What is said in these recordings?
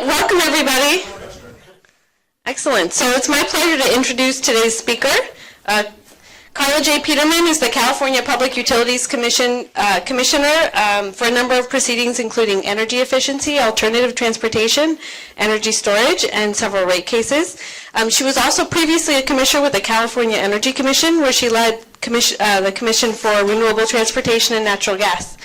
Welcome, everybody. Excellent. So it's my pleasure to introduce today's speaker. Carla J. Peterman is the California Public Utilities Commissioner for a number of proceedings, including energy efficiency, alternative transportation, energy storage, and several rate cases. She was also previously a commissioner with the California Energy Commission, where she led the Commission for Renewable Transportation and Natural Gas.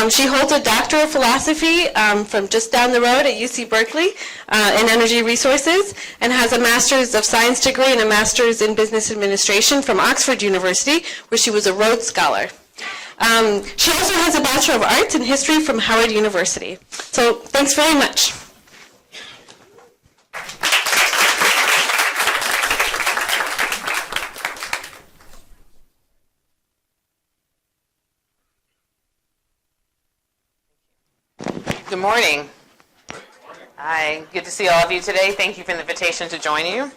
She holds a Doctor of Philosophy from just down the road at UC Berkeley in Energy Resources, and has a Master's of Science degree and a Master's in Business Administration from Oxford University, where she was a Rhodes Scholar. She also has a Bachelor of Arts in History from Howard University. So thanks very much. Good morning. Hi, good to see all of you today. Thank you for the invitation to join you.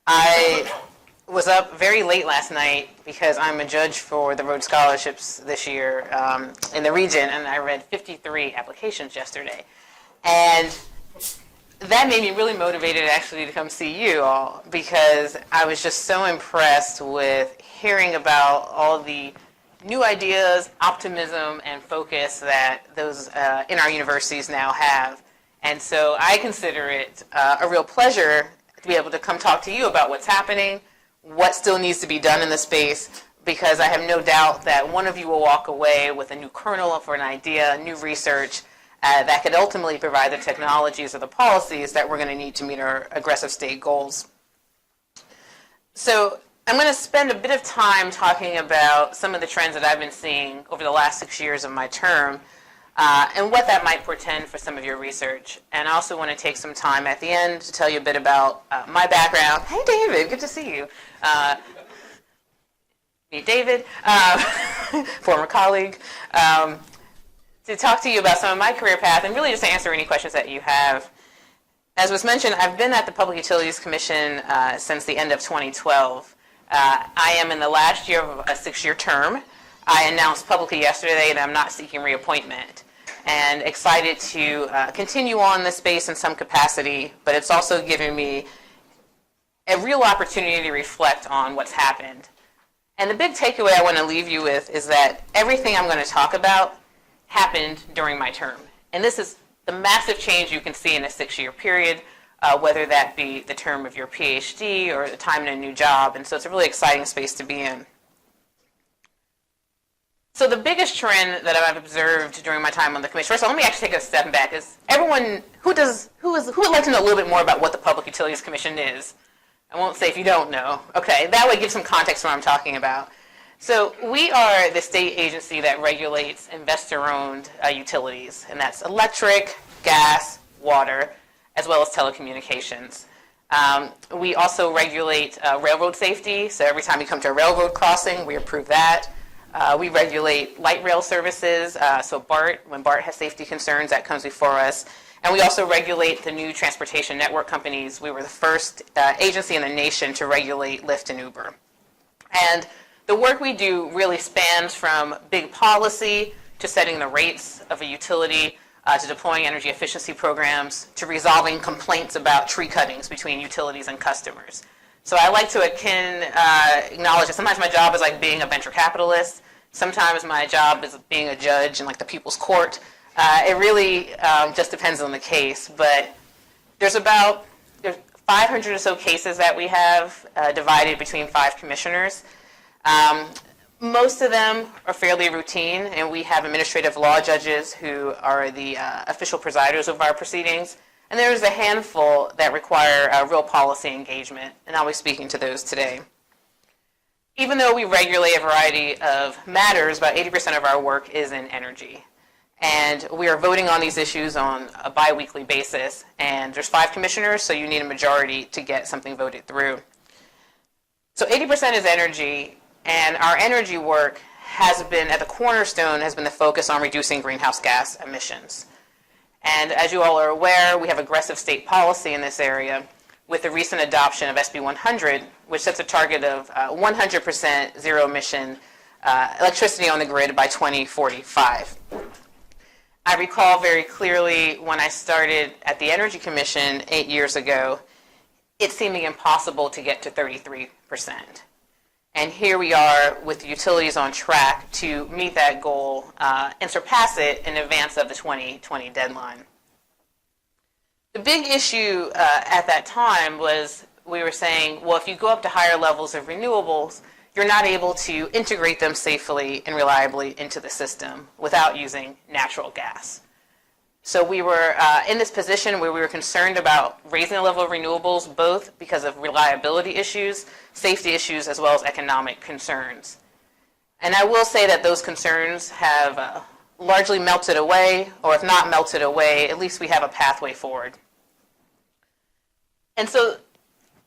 I was up very late last night because I'm a judge for the Rhodes Scholarships this year in the region, and I read 53 applications yesterday. And that made me really motivated actually to come see you all, because I was just so impressed with hearing about all the new ideas, optimism, and focus that those in our universities now have. And so I consider it a real pleasure to be able to come talk to you about what's happening, what still needs to be done in the space, because I have no doubt that one of you will walk away with a new kernel for an idea, new research that could ultimately provide the technologies or the policies that we're going to need to meet our aggressive state goals. So I'm going to spend a bit of time talking about some of the trends that I've been seeing over the last 6 years of my term and what that might portend for some of your research. And I also want to take some time at the end to tell you a bit about my background. Hey, David, good to see you. Meet David, former colleague, to talk to you about some of my career path and really just to answer any questions that you have. As was mentioned, I've been at the Public Utilities Commission since the end of 2012. I am in the last year of a 6-year term. I announced publicly yesterday that I'm not seeking reappointment, and excited to continue on this space in some capacity, but it's also given me a real opportunity to reflect on what's happened. And the big takeaway I want to leave you with is that everything I'm going to talk about happened during my term. And this is the massive change you can see in a 6-year period, whether that be the term of your PhD or the time in a new job. And so it's a really exciting space to be in. So the biggest trend that I've observed during my time on the commission, first of all, let me actually take a step back, is everyone, who would like to know a little bit more about what the Public Utilities Commission is? I won't say if you don't know. Okay, that would give some context to what I'm talking about. So we are the state agency that regulates investor-owned utilities, and that's electric, gas, water, as well as telecommunications. We also regulate railroad safety, so every time you come to a railroad crossing, we approve that. We regulate light rail services, so BART, when BART has safety concerns, that comes before us. And we also regulate the new transportation network companies. We were the first agency in the nation to regulate Lyft and Uber. And the work we do really spans from big policy to setting the rates of a utility, to deploying energy efficiency programs, to resolving complaints about tree cuttings between utilities and customers. So I like to acknowledge that sometimes my job is like being a venture capitalist. Sometimes my job is being a judge in like the people's court. It really just depends on the case. But there's 500 or so cases that we have divided between 5 commissioners. Most of them are fairly routine, and we have administrative law judges who are the official presiders of our proceedings. And there's a handful that require real policy engagement, and I'll be speaking to those today. Even though we regulate a variety of matters, about 80% of our work is in energy. And we are voting on these issues on a bi-weekly basis, and there's 5 commissioners, so you need a majority to get something voted through. So 80% is energy, and our energy work has been, at the cornerstone, has been the focus on reducing greenhouse gas emissions. And as you all are aware, we have aggressive state policy in this area with the recent adoption of SB 100, which sets a target of 100% zero emission electricity on the grid by 2045. I recall very clearly when I started at the Energy Commission 8 years ago, it seeming impossible to get to 33%. And here we are with utilities on track to meet that goal and surpass it in advance of the 2020 deadline. The big issue at that time was we were saying, well, if you go up to higher levels of renewables, you're not able to integrate them safely and reliably into the system without using natural gas. So we were in this position where we were concerned about raising the level of renewables, both because of reliability issues, safety issues, as well as economic concerns. And I will say that those concerns have largely melted away, or if not melted away, at least we have a pathway forward. And so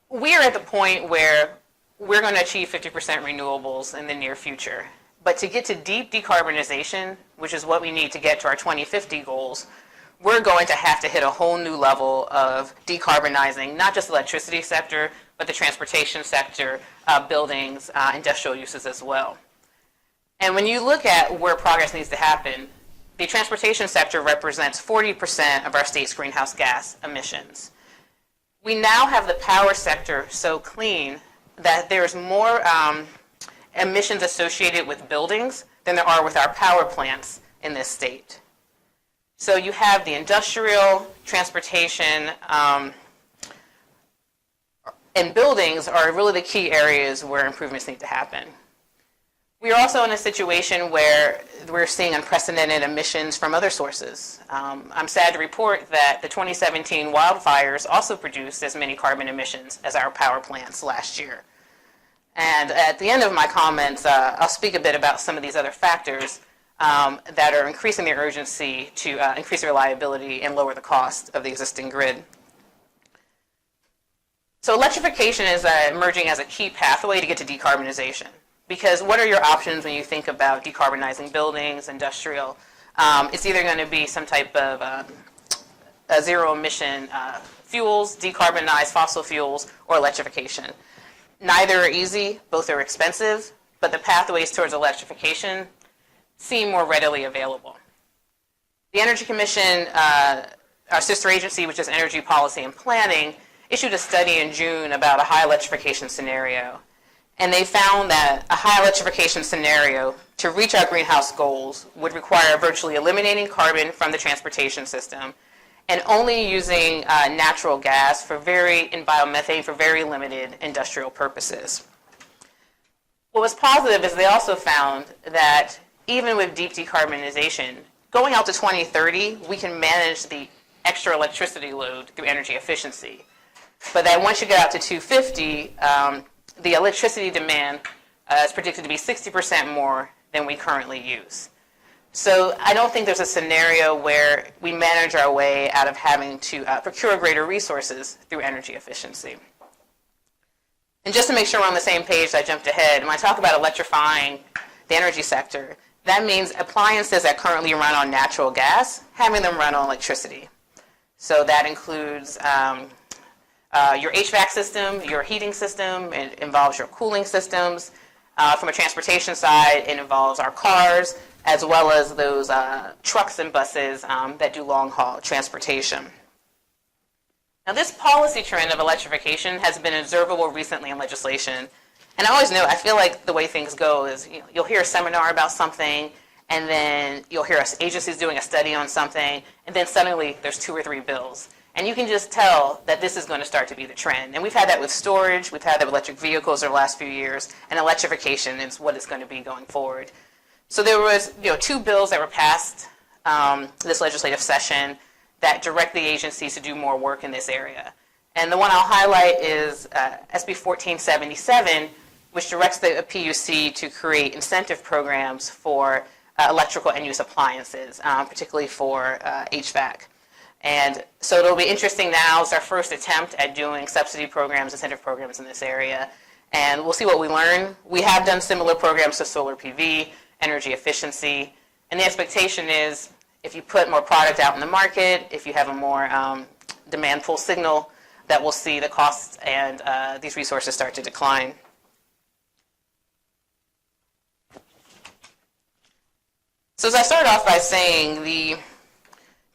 we are at the point where we're going to achieve 50% renewables in the near future. But to get to deep decarbonization, which is what we need to get to our 2050 goals, we're going to have to hit a whole new level of decarbonizing, not just the electricity sector, but the transportation sector, buildings, industrial uses as well. And when you look at where progress needs to happen, the transportation sector represents 40% of our state's greenhouse gas emissions. We now have the power sector so clean that there's more emissions associated with buildings than there are with our power plants in this state. So you have the industrial, transportation, and buildings are really the key areas where improvements need to happen. We are also in a situation where we're seeing unprecedented emissions from other sources. I'm sad to report that the 2017 wildfires also produced as many carbon emissions as our power plants last year. And at the end of my comments, I'll speak a bit about some of these other factors that are increasing the urgency to increase the reliability and lower the cost of the existing grid. So electrification is emerging as a key pathway to get to decarbonization. Because what are your options when you think about decarbonizing buildings, industrial? It's either going to be some type of zero emission fuels, decarbonized fossil fuels, or electrification. Neither are easy, both are expensive, but the pathways towards electrification seem more readily available. The Energy Commission, our sister agency, which is Energy Policy and Planning, issued a study in June about a high electrification scenario. And they found that a high electrification scenario to reach our greenhouse goals would require virtually eliminating carbon from the transportation system and only using natural gas and biomethane for very limited industrial purposes. What was positive is they also found that even with deep decarbonization, going out to 2030, we can manage the extra electricity load through energy efficiency. But that once you get out to 2050, the electricity demand is predicted to be 60% more than we currently use. So I don't think there's a scenario where we manage our way out of having to procure greater resources through energy efficiency. And just to make sure we're on the same page, I jumped ahead. When I talk about electrifying the energy sector, that means appliances that currently run on natural gas, having them run on electricity. So that includes your HVAC system, your heating system, it involves your cooling systems. From a transportation side, it involves our cars, as well as those trucks and buses that do long-haul transportation. Now, this policy trend of electrification has been observable recently in legislation. And I always know, I feel like the way things go is you'll hear a seminar about something, and then you'll hear agencies doing a study on something, and then suddenly there's 2 or 3 bills. And you can just tell that this is going to start to be the trend. And we've had that with storage, we've had that with electric vehicles over the last few years, and electrification is what it's going to be going forward. So there was 2 bills that were passed this legislative session that direct the agencies to do more work in this area. And the one I'll highlight is SB 1477, which directs the PUC to create incentive programs for electrical end-use appliances, particularly for HVAC. And so it'll be interesting now. It's our first attempt at doing subsidy programs, incentive programs in this area. And we'll see what we learn. We have done similar programs to solar PV, energy efficiency. And the expectation is if you put more product out in the market, if you have a more demand pull signal, that we'll see the costs and these resources start to decline. So as I started off by saying, the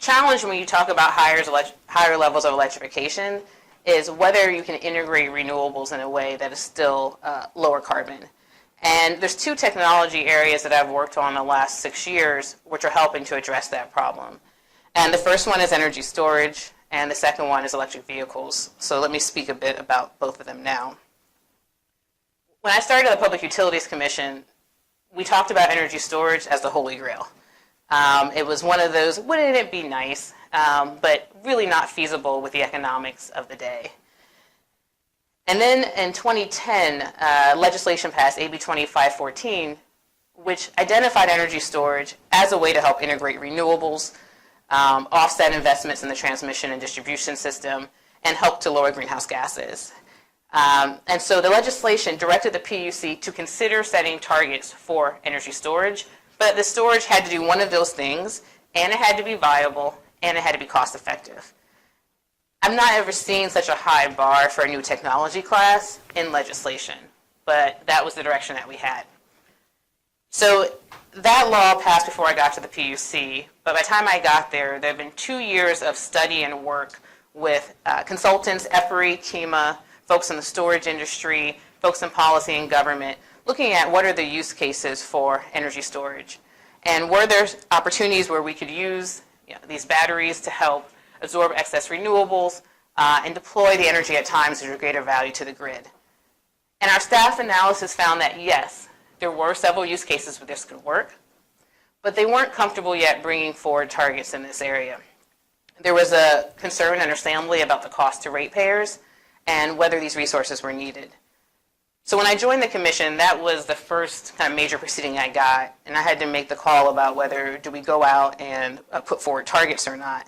challenge when you talk about higher levels of electrification is whether you can integrate renewables in a way that is still lower carbon. And there's two technology areas that I've worked on the last 6 years which are helping to address that problem. And the first one is energy storage, and the second one is electric vehicles. So let me speak a bit about both of them now. When I started the Public Utilities Commission, we talked about energy storage as the holy grail. It was one of those, wouldn't it be nice, but really not feasible with the economics of the day. And then in 2010, legislation passed, AB 2514, which identified energy storage as a way to help integrate renewables, offset investments in the transmission and distribution system, and help to lower greenhouse gases. And so the legislation directed the PUC to consider setting targets for energy storage, but the storage had to do one of those things, and it had to be viable, and it had to be cost effective. I've not ever seen such a high bar for a new technology class in legislation, but that was the direction that we had. So that law passed before I got to the PUC, but by the time I got there, there have been 2 years of study and work with consultants, EPRI, KEMA, folks in the storage industry, folks in policy and government, looking at what are the use cases for energy storage. And were there opportunities where we could use these batteries to help absorb excess renewables and deploy the energy at times of greater value to the grid. And our staff analysis found that yes, there were several use cases where this could work, but they weren't comfortable yet bringing forward targets in this area. There was a concern, understandably, about the cost to ratepayers and whether these resources were needed. So when I joined the commission, that was the first kind of major proceeding I got, and I had to make the call about whether do we go out and put forward targets or not.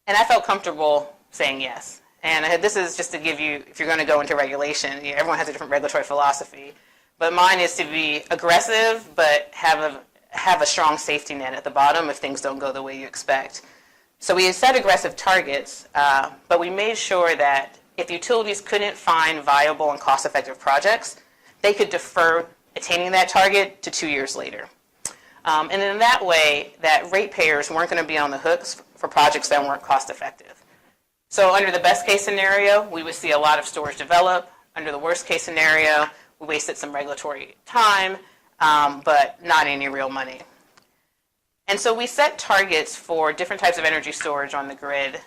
And I felt comfortable saying yes. And this is just to give you, if you're going to go into regulation, everyone has a different regulatory philosophy, but mine is to be aggressive, but have a strong safety net at the bottom if things don't go the way you expect. So we set aggressive targets, but we made sure that if utilities couldn't find viable and cost-effective projects, they could defer attaining that target to 2 years later. And in that way, that ratepayers weren't going to be on the hooks for projects that weren't cost-effective. So under the best-case scenario, we would see a lot of storage develop. Under the worst-case scenario, we wasted some regulatory time, but not any real money. And so we set targets for different types of energy storage on the grid,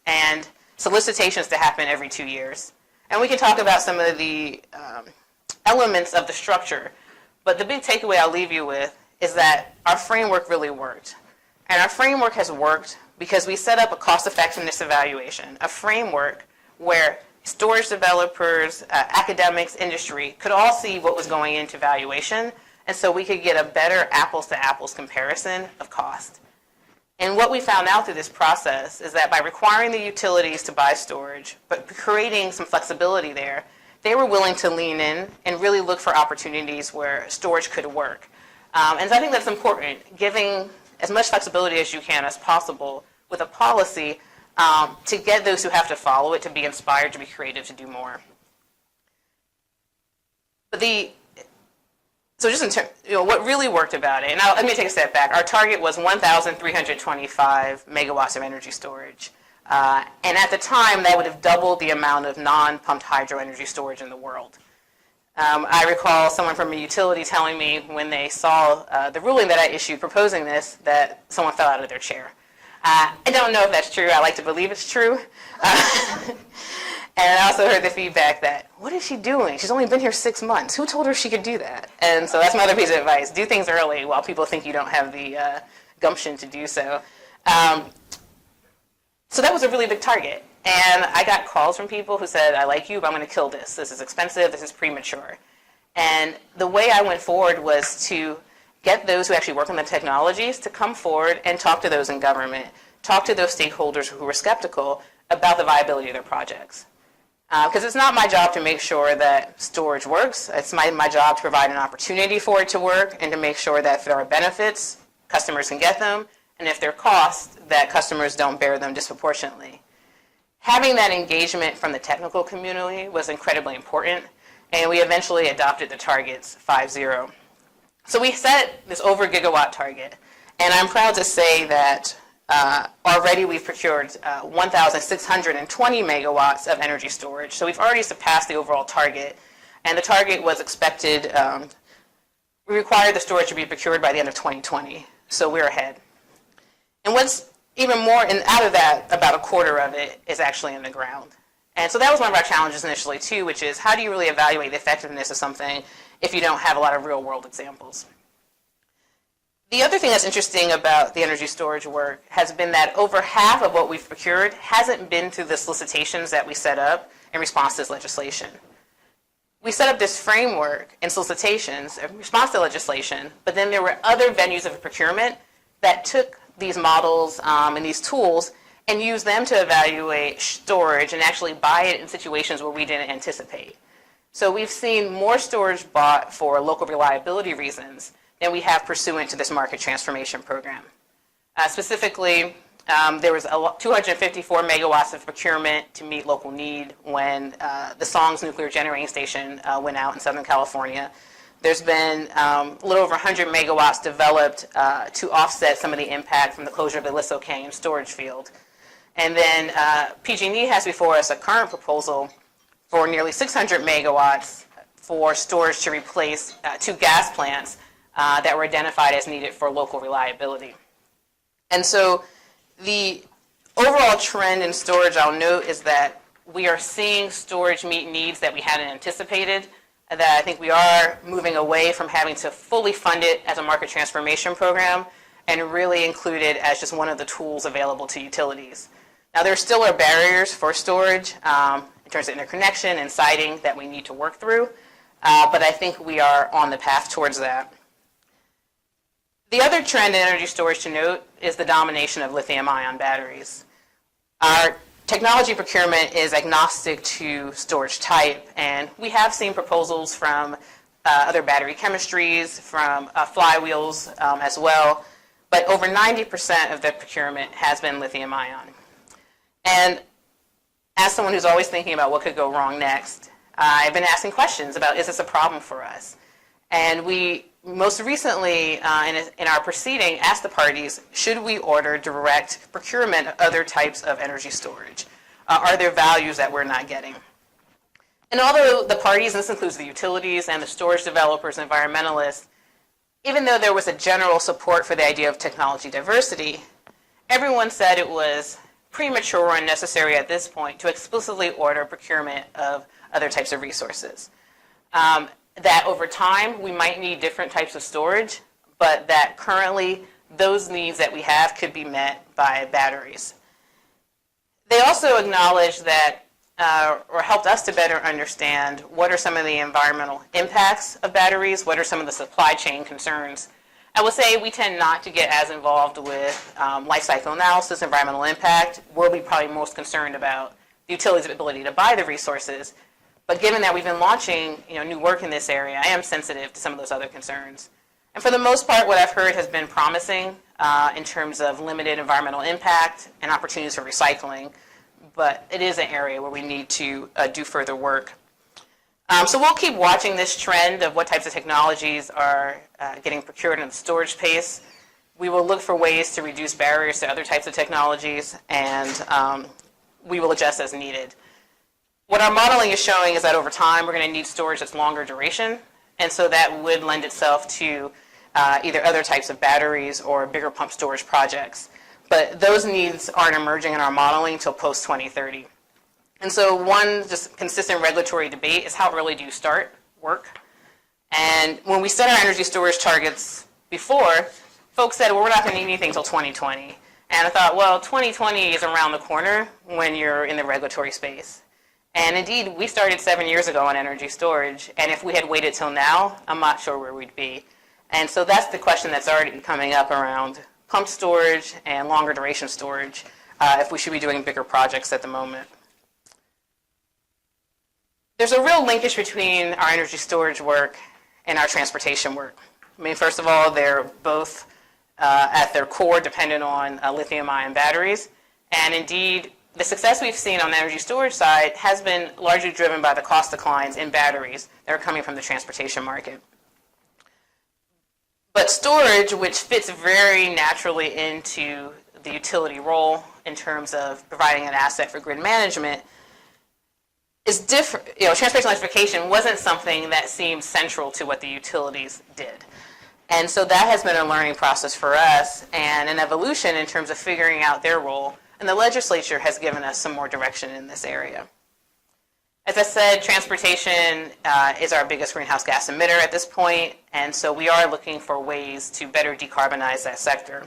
and solicitations to happen every 2 years. And we can talk about some of the elements of the structure, but the big takeaway I'll leave you with is that our framework really worked. And our framework has worked because we set up a cost-effectiveness evaluation, a framework where storage developers, academics, industry could all see what was going into valuation, and so we could get a better apples-to-apples comparison of cost. And what we found out through this process is that by requiring the utilities to buy storage, but creating some flexibility there, they were willing to lean in and really look for opportunities where storage could work. And so I think that's important, giving as much flexibility as you can as possible with a policy to get those who have to follow it to be inspired, to be creative, to do more. But so just in terms, what really worked about it, and let me take a step back. Our target was 1,325 megawatts of energy storage. And at the time, that would have doubled the amount of non-pumped hydro energy storage in the world. I recall someone from a utility telling me when they saw the ruling that I issued proposing this, that someone fell out of their chair. I don't know if that's true. I like to believe it's true. And I also heard the feedback that, what is she doing? She's only been here 6 months. Who told her she could do that? And so that's my other piece of advice. Do things early while people think you don't have the gumption to do so. So that was a really big target. And I got calls from people who said, I like you, but I'm going to kill this. This is expensive. This is premature. And the way I went forward was to get those who actually work on the technologies to come forward and talk to those in government, talk to those stakeholders who were skeptical about the viability of their projects. Because it's not my job to make sure that storage works. It's my job to provide an opportunity for it to work and to make sure that if there are benefits, customers can get them, and if there are costs, that customers don't bear them disproportionately. Having that engagement from the technical community was incredibly important, and we eventually adopted the targets 5-0. So we set this over gigawatt target, and I'm proud to say that Already we've procured 1,620 megawatts of energy storage. So we've already surpassed the overall target. And the target was expected, we required the storage to be procured by the end of 2020. So we're ahead. And what's even more, and out of that, about a quarter of it is actually in the ground. And so that was one of our challenges initially too, which is how do you really evaluate the effectiveness of something if you don't have a lot of real world examples? The other thing that's interesting about the energy storage work has been that over half of what we've procured hasn't been through the solicitations that we set up in response to this legislation. We set up this framework and solicitations in response to legislation, but then there were other venues of procurement that took these models and these tools and used them to evaluate storage and actually buy it in situations where we didn't anticipate. So we've seen more storage bought for local reliability reasons than we have pursuant to this market transformation program. Specifically, there was 254 megawatts of procurement to meet local need when the Songs nuclear generating station went out in Southern California. There's been a little over 100 megawatts developed to offset some of the impact from the closure of the Aliso Canyon storage field. And then PG&E has before us a current proposal for nearly 600 megawatts for storage to replace 2 gas plants that were identified as needed for local reliability. And so the overall trend in storage, I'll note, is that we are seeing storage meet needs that we hadn't anticipated, that I think we are moving away from having to fully fund it as a market transformation program and really include it as just one of the tools available to utilities. Now, there still are barriers for storage in terms of interconnection and siting that we need to work through, but I think we are on the path towards that. The other trend in energy storage to note is the domination of lithium-ion batteries. Our technology procurement is agnostic to storage type, and we have seen proposals from other battery chemistries, from flywheels as well, but over 90% of the procurement has been lithium-ion. And as someone who's always thinking about what could go wrong next, I've been asking questions about, is this a problem for us? And we most recently, in our proceeding, asked the parties, should we order direct procurement of other types of energy storage? Are there values that we're not getting? And although the parties, and this includes the utilities and the storage developers and environmentalists, even though there was a general support for the idea of technology diversity, everyone said it was premature or unnecessary at this point to explicitly order procurement of other types of resources. That over time we might need different types of storage, but that currently those needs that we have could be met by batteries. They also acknowledged that, or helped us to better understand what are some of the environmental impacts of batteries, what are some of the supply chain concerns. I will say we tend not to get as involved with life cycle analysis, environmental impact. We'll be probably most concerned about the utility's ability to buy the resources. But given that we've been launching new work in this area, I am sensitive to some of those other concerns. And for the most part, what I've heard has been promising in terms of limited environmental impact and opportunities for recycling. But it is an area where we need to do further work. So we'll keep watching this trend of what types of technologies are getting procured in the storage space. We will look for ways to reduce barriers to other types of technologies, and we will adjust as needed. What our modeling is showing is that over time we're going to need storage that's longer duration, and so that would lend itself to either other types of batteries or bigger pump storage projects. But those needs aren't emerging in our modeling until post-2030. And so one just consistent regulatory debate is how early do you start work? And when we set our energy storage targets before, folks said, well, we're not going to need anything until 2020. And I thought, well, 2020 is around the corner when you're in the regulatory space. And indeed, we started 7 years ago on energy storage, and if we had waited till now, I'm not sure where we'd be. And so that's the question that's already coming up around pump storage and longer duration storage, if we should be doing bigger projects at the moment. There's a real linkage between our energy storage work and our transportation work. I mean, first of all, they're both at their core dependent on lithium-ion batteries, and indeed, the success we've seen on the energy storage side has been largely driven by the cost declines in batteries that are coming from the transportation market. But storage, which fits very naturally into the utility role in terms of providing an asset for grid management is different. Transportation electrification wasn't something that seemed central to what the utilities did. And so that has been a learning process for us and an evolution in terms of figuring out their role. And the legislature has given us some more direction in this area. As I said, transportation is our biggest greenhouse gas emitter at this point, and so we are looking for ways to better decarbonize that sector.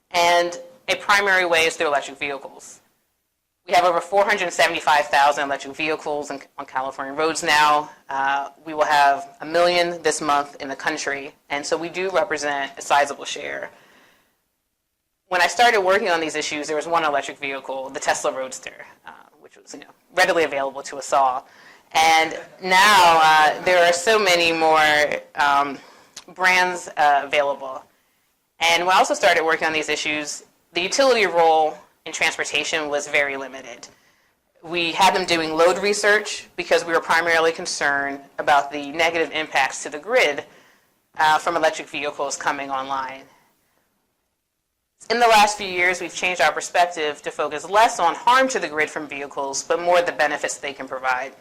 And a primary way is through electric vehicles. We have over 475,000 electric vehicles on California roads now. We will have 1 million this month in the country, and so we do represent a sizable share. When I started working on these issues, there was one electric vehicle, the Tesla Roadster, which was readily available to us all. And now there are so many more brands available. And when I also started working on these issues, the utility role in transportation was very limited. We had them doing load research because we were primarily concerned about the negative impacts to the grid from electric vehicles coming online. In the last few years, we've changed our perspective to focus less on harm to the grid from vehicles, but more the benefits they can provide.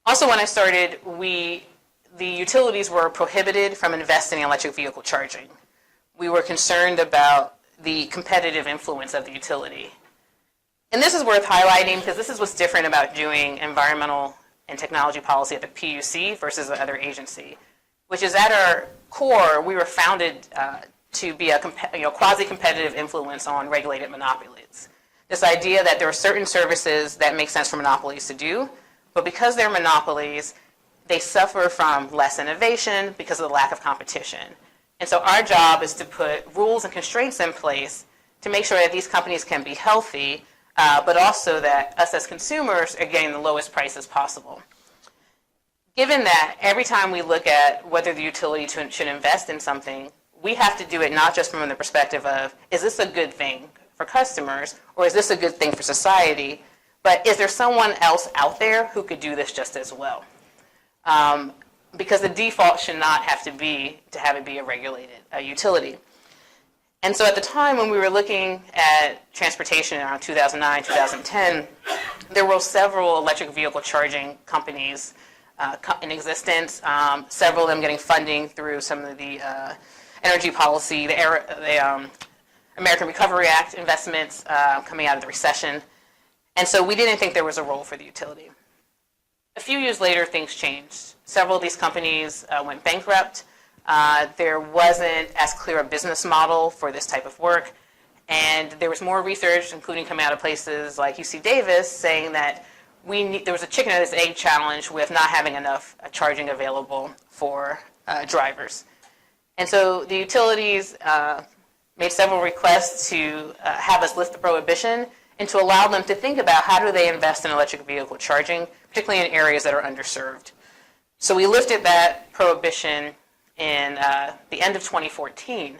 Also, when I started, the utilities were prohibited from investing in electric vehicle charging. We were concerned about the competitive influence of the utility. And this is worth highlighting because this is what's different about doing environmental and technology policy at the PUC versus the other agency, which is at our core, we were founded to be a quasi-competitive influence on regulated monopolies. This idea that there are certain services that make sense for monopolies to do, but because they're monopolies, they suffer from less innovation because of the lack of competition. And so our job is to put rules and constraints in place to make sure that these companies can be healthy, but also that us as consumers are getting the lowest prices possible. Given that, every time we look at whether the utility should invest in something, we have to do it not just from the perspective of, is this a good thing for customers, or is this a good thing for society, but is there someone else out there who could do this just as well? Because the default should not have to have it be a regulated utility. And so at the time when we were looking at transportation around 2009, 2010, there were several electric vehicle charging companies in existence, several of them getting funding through some of the energy policy, the American Recovery Act investments coming out of the recession. And so we didn't think there was a role for the utility. A few years later, things changed. Several of these companies went bankrupt. There wasn't as clear a business model for this type of work. And there was more research, including coming out of places like UC Davis, saying that there was a chicken and egg challenge with not having enough charging available for drivers. And so the utilities made several requests to have us lift the prohibition and to allow them to think about how do they invest in electric vehicle charging, particularly in areas that are underserved. So we lifted that prohibition in the end of 2014,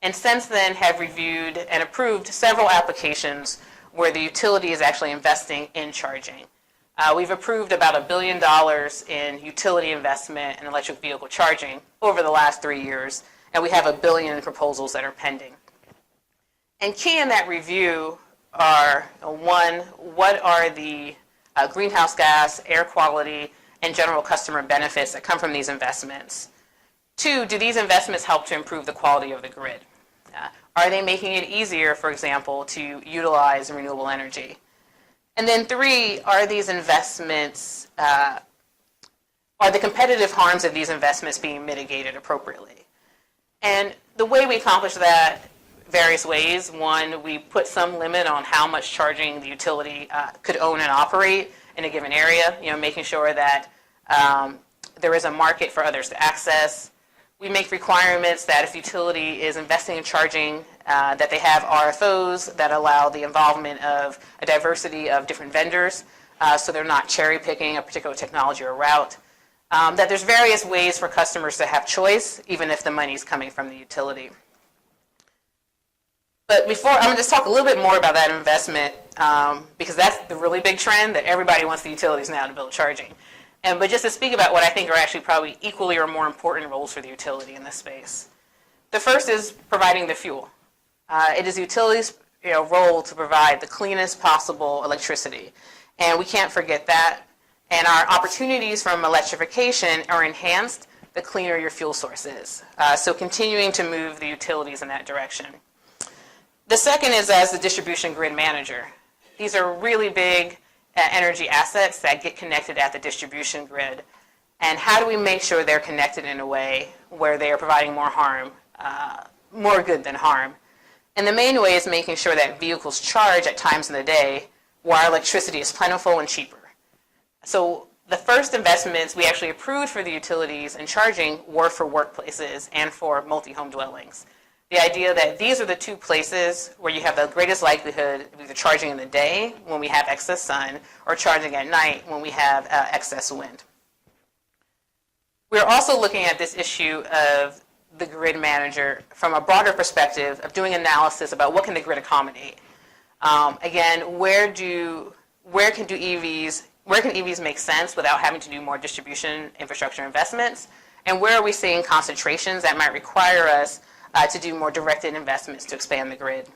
and since then have reviewed and approved several applications where the utility is actually investing in charging. We've approved about $1 billion in utility investment in electric vehicle charging over the last 3 years, and we have $1 billion in proposals that are pending. And key in that review are, one, what are the greenhouse gas, air quality, and general customer benefits that come from these investments? Two, do these investments help to improve the quality of the grid? Are they making it easier, for example, to utilize renewable energy? And then three, are these investments, are the competitive harms of these investments being mitigated appropriately? And the way we accomplish that, various ways. One, we put some limit on how much charging the utility could own and operate in a given area, making sure that there is a market for others to access. We make requirements that if utility is investing in charging, that they have RFOs that allow the involvement of a diversity of different vendors, so they're not cherry picking a particular technology or route. That there's various ways for customers to have choice, even if the money's coming from the utility. But before, I'm going to just talk a little bit more about that investment, because that's the really big trend that everybody wants the utilities now to build charging. But just to speak about what I think are actually probably equally or more important roles for the utility in this space. The first is providing the fuel. It is utilities' role to provide the cleanest possible electricity, and we can't forget that. And our opportunities from electrification are enhanced the cleaner your fuel source is. So continuing to move the utilities in that direction. The second is as the distribution grid manager. These are really big energy assets that get connected at the distribution grid. And how do we make sure they're connected in a way where they are providing more harm, more good than harm? And the main way is making sure that vehicles charge at times in the day where our electricity is plentiful and cheaper. So the first investments we actually approved for the utilities and charging were for workplaces and for multi-home dwellings. The idea that these are the two places where you have the greatest likelihood of either charging in the day when we have excess sun or charging at night when we have excess wind. We're also looking at this issue of the grid manager from a broader perspective of doing analysis about what can the grid accommodate. Again, where can EVs make sense without having to do more distribution infrastructure investments? And where are we seeing concentrations that might require us to do more directed investments to expand the grid?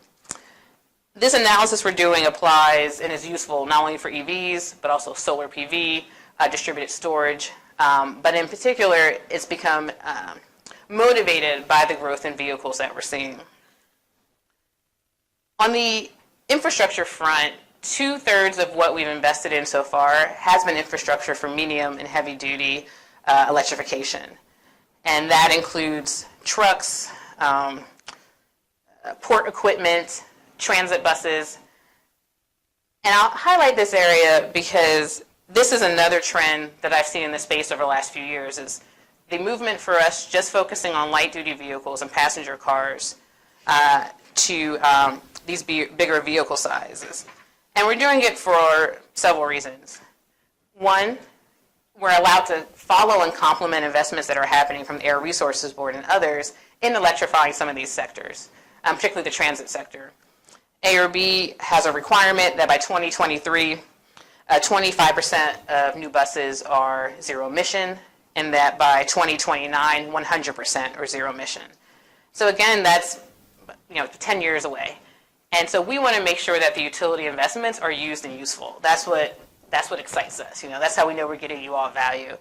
This analysis we're doing applies and is useful not only for EVs, but also solar PV, distributed storage, but in particular, it's become motivated by the growth in vehicles that we're seeing. On the infrastructure front, 2/3 of what we've invested in so far has been infrastructure for medium and heavy duty electrification. And that includes trucks, port equipment, transit buses. And I'll highlight this area because this is another trend that I've seen in the space over the last few years, is the movement for us just focusing on light duty vehicles and passenger cars to these bigger vehicle sizes. And we're doing it for several reasons. One, we're allowed to follow and complement investments that are happening from the Air Resources Board and others in electrifying some of these sectors, particularly the transit sector. ARB has a requirement that by 2023, 25% of new buses are zero emission, and that by 2029, 100% are zero emission. So again, that's 10 years away. And so we want to make sure that the utility investments are used and useful. That's what excites us. That's how we know we're getting you all value.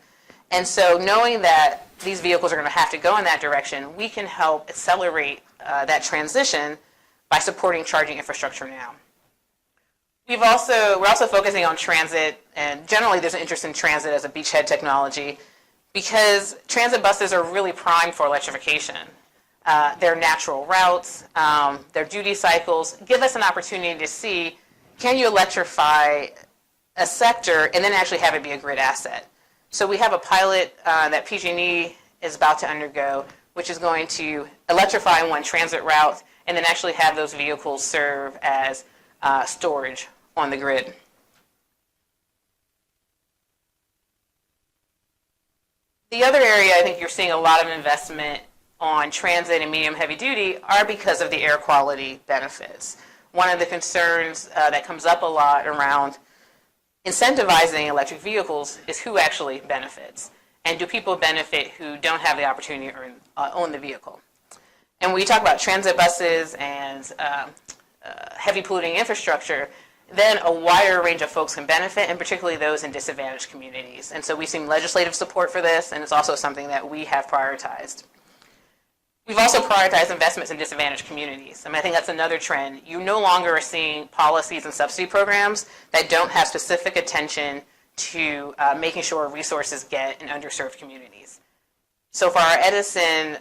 And so knowing that these vehicles are going to have to go in that direction, we can help accelerate that transition by supporting charging infrastructure now. We're also focusing on transit, and generally there's an interest in transit as a beachhead technology because transit buses are really primed for electrification. Their natural routes, their duty cycles give us an opportunity to see, can you electrify a sector and then actually have it be a grid asset? So we have a pilot that PG&E is about to undergo, which is going to electrify one transit route and then actually have those vehicles serve as storage on the grid. The other area I think you're seeing a lot of investment on transit and medium heavy duty are because of the air quality benefits. One of the concerns that comes up a lot around incentivizing electric vehicles is who actually benefits. And do people benefit who don't have the opportunity to own the vehicle? And when we talk about transit buses and heavy polluting infrastructure, then a wider range of folks can benefit, and particularly those in disadvantaged communities. And so we've seen legislative support for this, and it's also something that we have prioritized. We've also prioritized investments in disadvantaged communities. I think that's another trend. You no longer are seeing policies and subsidy programs that don't have specific attention to making sure resources get in underserved communities. So for our Edison,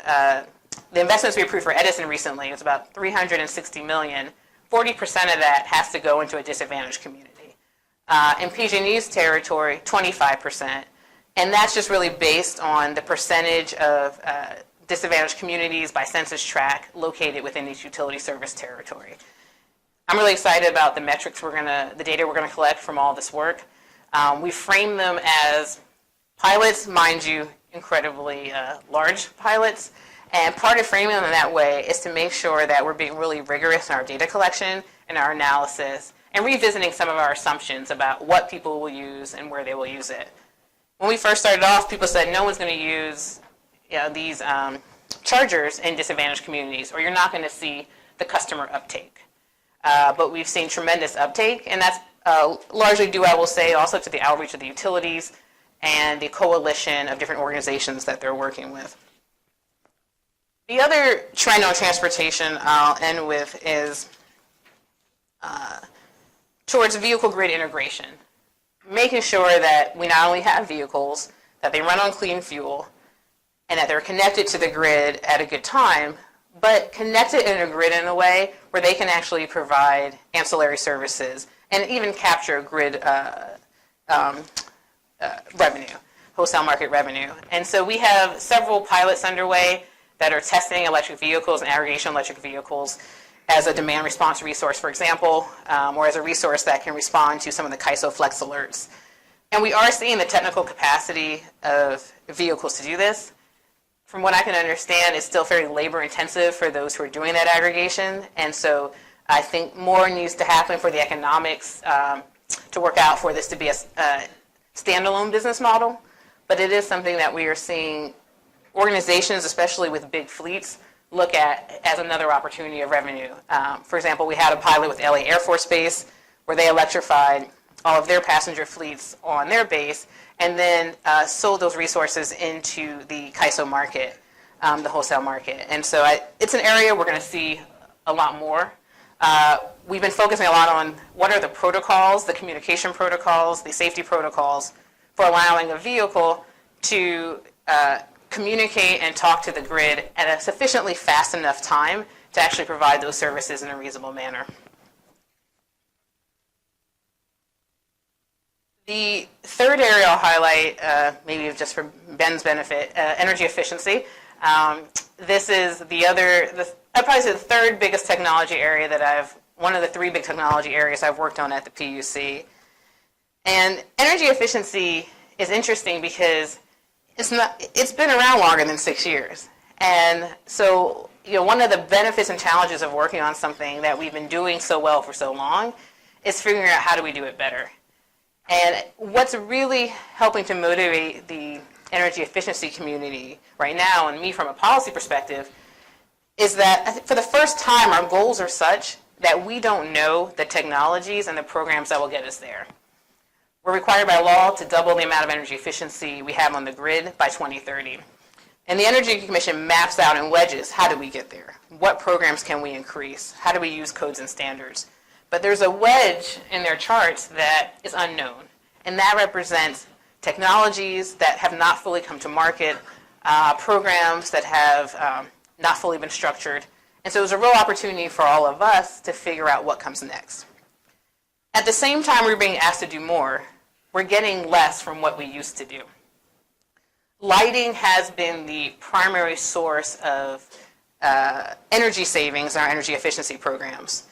the investments we approved for Edison recently, it's about $360 million. 40% of that has to go into a disadvantaged community. In PG&E's territory, 25%. And that's just really based on the percentage of disadvantaged communities by census tract located within each utility service territory. I'm really excited about the metrics the data we're going to collect from all this work. We frame them as pilots, mind you, incredibly large pilots. And part of framing them in that way is to make sure that we're being really rigorous in our data collection and our analysis and revisiting some of our assumptions about what people will use and where they will use it. When we first started off, people said no one's going to use these chargers in disadvantaged communities, or you're not going to see the customer uptake. But we've seen tremendous uptake, and that's largely due, I will say, also to the outreach of the utilities and the coalition of different organizations that they're working with. The other trend on transportation I'll end with is towards vehicle grid integration, making sure that we not only have vehicles, that they run on clean fuel, and that they're connected to the grid at a good time, but connected in a grid in a way where they can actually provide ancillary services and even capture grid revenue, wholesale market revenue. And so we have several pilots underway that are testing electric vehicles and aggregation electric vehicles as a demand response resource, for example, or as a resource that can respond to some of the CAISO Flex alerts. And we are seeing the technical capacity of vehicles to do this. From what I can understand, it's still very labor intensive for those who are doing that aggregation. And so I think more needs to happen for the economics to work out for this to be a standalone business model. But it is something that we are seeing organizations, especially with big fleets, look at as another opportunity of revenue. For example, we had a pilot with LA Air Force Base where they electrified all of their passenger fleets on their base and then sold those resources into the CAISO market, the wholesale market. And so it's an area we're going to see a lot more. We've been focusing a lot on what are the protocols, the communication protocols, the safety protocols for allowing a vehicle to communicate and talk to the grid at a sufficiently fast enough time to actually provide those services in a reasonable manner. The third area I'll highlight, maybe just for Ben's benefit, energy efficiency. This is I'd probably say the third biggest technology area one of the three big technology areas I've worked on at the PUC. And energy efficiency is interesting because it's been around longer than 6 years. And so, one of the benefits and challenges of working on something that we've been doing so well for so long is figuring out how do we do it better. And what's really helping to motivate the energy efficiency community right now, and me from a policy perspective, is that for the first time our goals are such that we don't know the technologies and the programs that will get us there. We're required by law to double the amount of energy efficiency we have on the grid by 2030. And the Energy Commission maps out in wedges, how do we get there? What programs can we increase? How do we use codes and standards? But there's a wedge in their charts that is unknown. And that represents technologies that have not fully come to market, programs that have not fully been structured. And so there's a real opportunity for all of us to figure out what comes next. At the same time we're being asked to do more, we're getting less from what we used to do. Lighting has been the primary source of energy savings in our energy efficiency programs.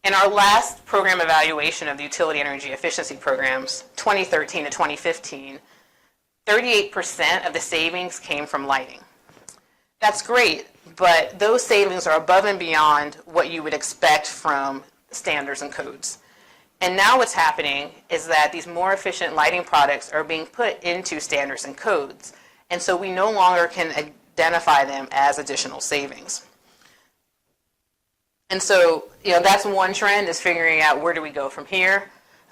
In our last program evaluation of the utility energy efficiency programs, 2013 to 2015, 38% of the savings came from lighting. That's great, but those savings are above and beyond what you would expect from standards and codes. And now what's happening is that these more efficient lighting products are being put into standards and codes. And so we no longer can identify them as additional savings. And so, that's one trend, is figuring out where do we go from here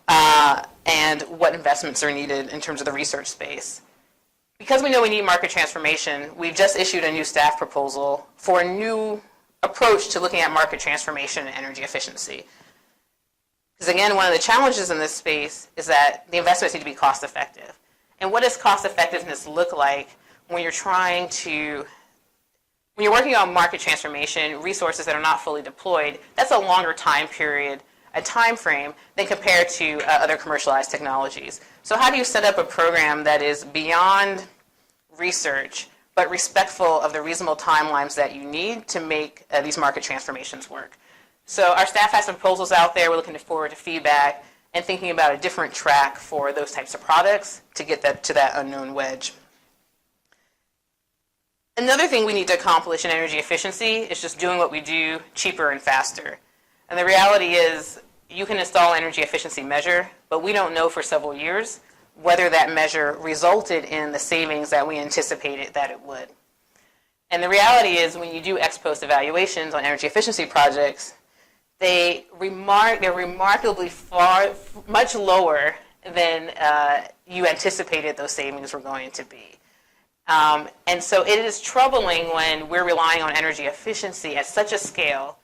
and what investments are needed in terms of the research space. Because we know we need market transformation, we've just issued a new staff proposal for a new approach to looking at market transformation and energy efficiency. Because again, one of the challenges in this space is that the investments need to be cost effective. And what does cost effectiveness look like when you're working on market transformation, resources that are not fully deployed? That's a longer time period, a time frame, than compared to other commercialized technologies. So how do you set up a program that is beyond research, but respectful of the reasonable timelines that you need to make these market transformations work? So our staff has some proposals out there. We're looking forward to feedback and thinking about a different track for those types of products to get to that unknown wedge. Another thing we need to accomplish in energy efficiency is just doing what we do cheaper and faster. And the reality is you can install an energy efficiency measure, but we don't know for several years whether that measure resulted in the savings that we anticipated that it would. And the reality is when you do ex post evaluations on energy efficiency projects, they're remarkably much lower than you anticipated those savings were going to be. And so it is troubling when we're relying on energy efficiency at such a scale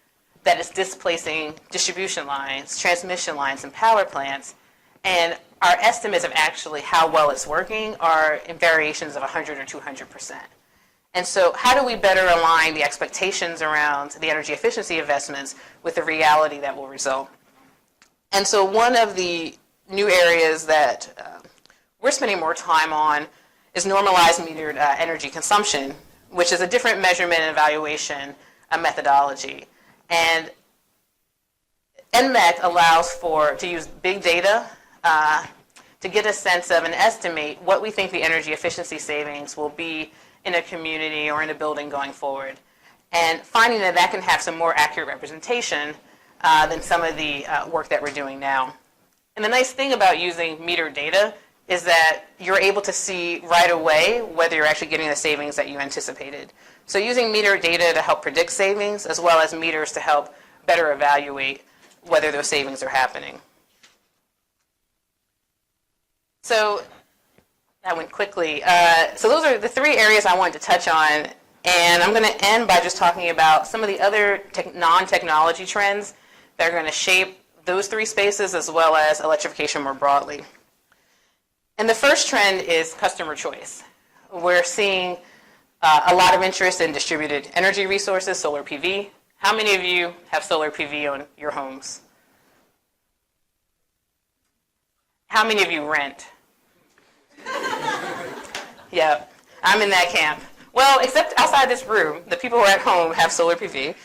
that it's displacing distribution lines, transmission lines, and power plants. And our estimates of actually how well it's working are in variations of 100 or 200%. And so how do we better align the expectations around the energy efficiency investments with the reality that will result? And so one of the new areas that we're spending more time on is normalized metered energy consumption, which is a different measurement and evaluation methodology. And NMEC allows to use big data to get a sense of and estimate what we think the energy efficiency savings will be in a community or in a building going forward. And finding that can have some more accurate representation than some of the work that we're doing now. And the nice thing about using metered data is that you're able to see right away whether you're actually getting the savings that you anticipated. So using meter data to help predict savings, as well as meters to help better evaluate whether those savings are happening. So that went quickly. So those are the three areas I wanted to touch on, and I'm going to end by just talking about some of the other non-technology trends that are going to shape those three spaces, as well as electrification more broadly. And the first trend is customer choice. We're seeing a lot of interest in distributed energy resources, solar PV. How many of you have solar PV on your homes? How many of you rent? Yeah, I'm in that camp. Well, except outside this room, the people who are at home have solar PV.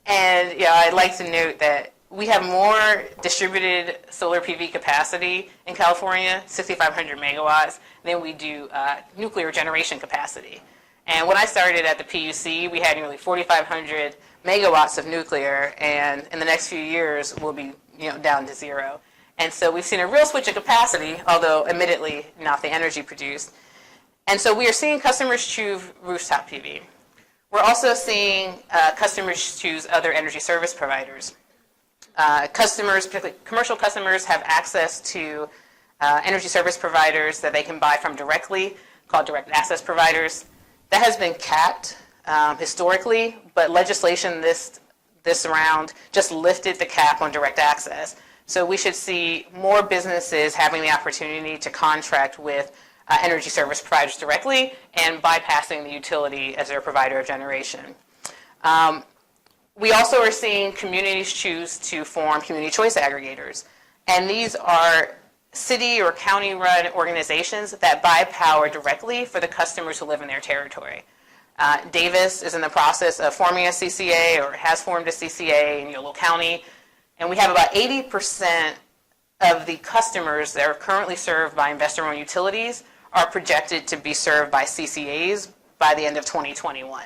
And yeah, I'd like to note that we have more distributed solar PV capacity in California, 6,500 megawatts, than we do nuclear generation capacity. And when I started at the PUC, we had nearly 4,500 megawatts of nuclear, and in the next few years, we'll be down to zero. And so we've seen a real switch in capacity, although admittedly not the energy produced. And so we are seeing customers choose rooftop PV. We're also seeing customers choose other energy service providers. Customers, particularly commercial customers, have access to energy service providers that they can buy from directly, called direct access providers. That has been capped historically, but legislation this round just lifted the cap on direct access. So we should see more businesses having the opportunity to contract with energy service providers directly and bypassing the utility as their provider of generation. We also are seeing communities choose to form community choice aggregators. And these are city or county-run organizations that buy power directly for the customers who live in their territory. Davis is in the process of forming a CCA, or has formed a CCA in Yolo County. And we have about 80% of the customers that are currently served by investor-owned utilities are projected to be served by CCAs by the end of 2021.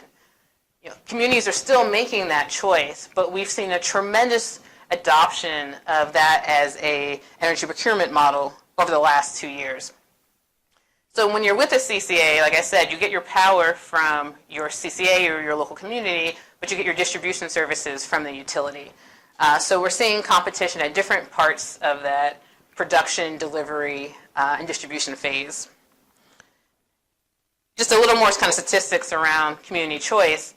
Communities are still making that choice, but we've seen a tremendous adoption of that as an energy procurement model over the last 2 years. So when you're with a CCA, like I said, you get your power from your CCA or your local community, but you get your distribution services from the utility. So we're seeing competition at different parts of that production, delivery, and distribution phase. Just a little more kind of statistics around community choice.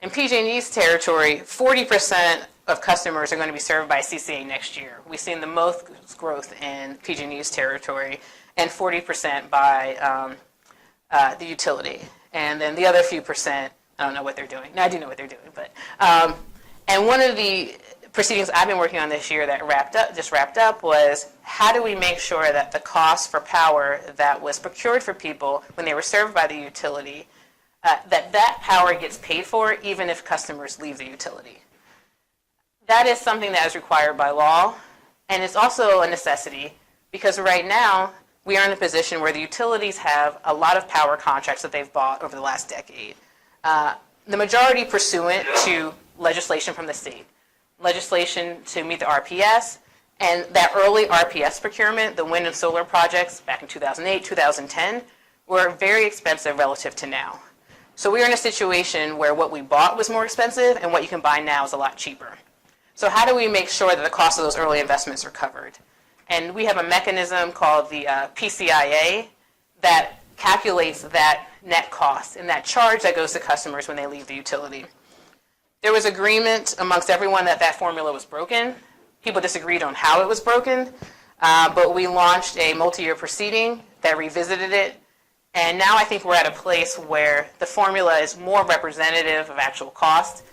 In PG&E's territory, 40% of customers are going to be served by CCA next year. We've seen the most growth in PG&E's territory, and 40% by the utility. And then the other few percent, I don't know what they're doing. No, I do know what they're doing, but and one of the proceedings I've been working on this year that just wrapped up was how do we make sure that the cost for power that was procured for people when they were served by the utility, that power gets paid for even if customers leave the utility. That is something that is required by law, and it's also a necessity because right now we are in a position where the utilities have a lot of power contracts that they've bought over the last decade. The majority pursuant to legislation from the state. Legislation to meet the RPS, and that early RPS procurement, the wind and solar projects back in 2008, 2010, were very expensive relative to now. So we are in a situation where what we bought was more expensive and what you can buy now is a lot cheaper. So how do we make sure that the cost of those early investments are covered? And we have a mechanism called the PCIA that calculates that net cost and that charge that goes to customers when they leave the utility. There was agreement amongst everyone that that formula was broken. People disagreed on how it was broken, but we launched a multi-year proceeding that revisited it. And now I think we're at a place where the formula is more representative of actual cost.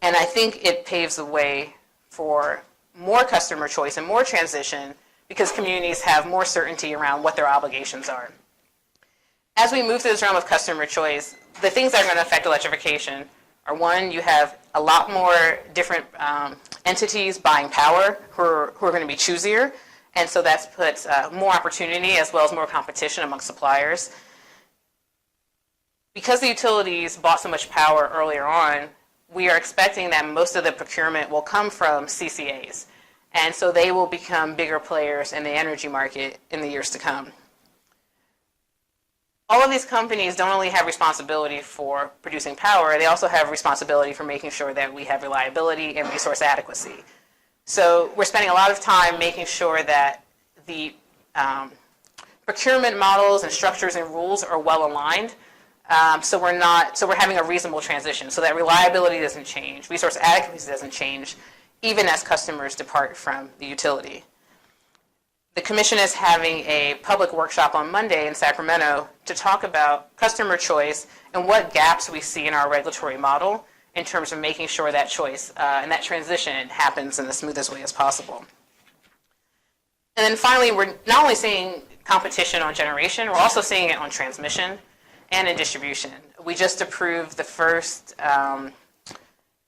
And I think it paves the way for more customer choice and more transition because communities have more certainty around what their obligations are. As we move to this realm of customer choice, the things that are going to affect electrification are, one, you have a lot more different entities buying power who are going to be choosier. And so that puts more opportunity as well as more competition among suppliers. Because the utilities bought so much power earlier on, we are expecting that most of the procurement will come from CCAs. And so they will become bigger players in the energy market in the years to come. All of these companies don't only have responsibility for producing power, they also have responsibility for making sure that we have reliability and resource adequacy. So we're spending a lot of time making sure that the procurement models and structures and rules are well aligned. So we're having a reasonable transition so that reliability doesn't change, resource adequacy doesn't change, even as customers depart from the utility. The Commission is having a public workshop on Monday in Sacramento to talk about customer choice and what gaps we see in our regulatory model in terms of making sure that choice and that transition happens in the smoothest way as possible. And then finally, we're not only seeing competition on generation, we're also seeing it on transmission and in distribution. We just approved the first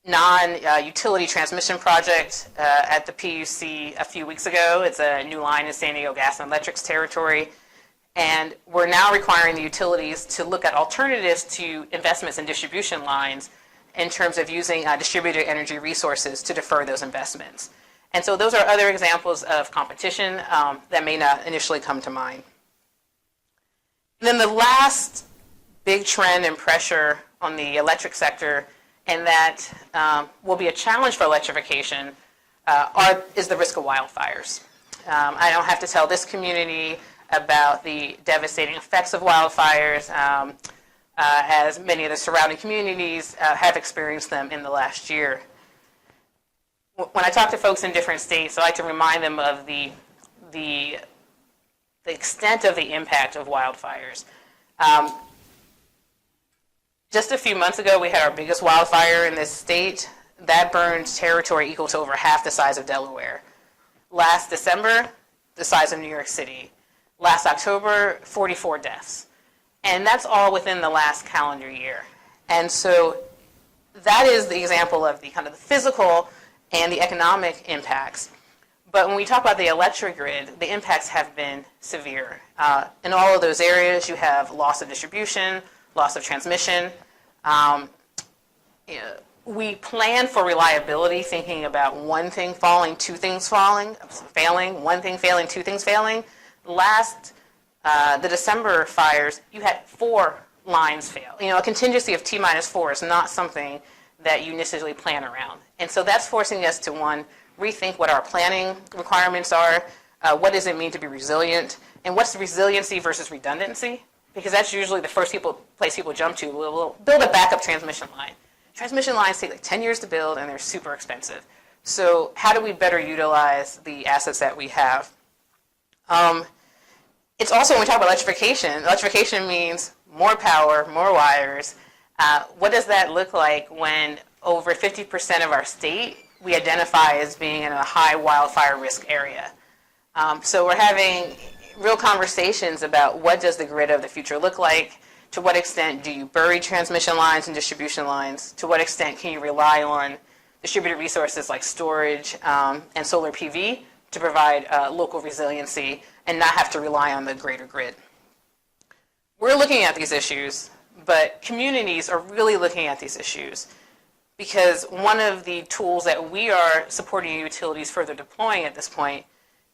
non-utility transmission project at the PUC a few weeks ago. It's a new line in San Diego Gas and Electric's territory. And we're now requiring the utilities to look at alternatives to investments in distribution lines in terms of using distributed energy resources to defer those investments. And so those are other examples of competition that may not initially come to mind. And then the last big trend and pressure on the electric sector, and that will be a challenge for electrification, is the risk of wildfires. I don't have to tell this community about the devastating effects of wildfires, as many of the surrounding communities have experienced them in the last year. When I talk to folks in different states, I like to remind them of the extent of the impact of wildfires. Just a few months ago, we had our biggest wildfire in this state. That burned territory equal to over half the size of Delaware. Last December, the size of New York City. Last October, 44 deaths. And that's all within the last calendar year. And so that is the example of the kind of the physical and the economic impacts. But when we talk about the electric grid, the impacts have been severe. In all of those areas, you have loss of distribution, loss of transmission. We plan for reliability, thinking about one thing falling, two things failing, one thing failing, two things failing. The December fires, you had 4 lines fail. A contingency of T-4 is not something that you necessarily plan around. And so that's forcing us to, one, rethink what our planning requirements are, what does it mean to be resilient, and what's the resiliency versus redundancy? Because that's usually the first place people jump to. We'll build a backup transmission line. Transmission lines take like 10 years to build, and they're super expensive. So how do we better utilize the assets that we have? It's also, when we talk about electrification means more power, more wires. What does that look like when over 50% of our state we identify as being in a high wildfire risk area? So we're having real conversations about what does the grid of the future look like? To what extent do you bury transmission lines and distribution lines? To what extent can you rely on distributed resources like storage and solar PV to provide local resiliency and not have to rely on the greater grid? We're looking at these issues, but communities are really looking at these issues because one of the tools that we are supporting utilities further deploying at this point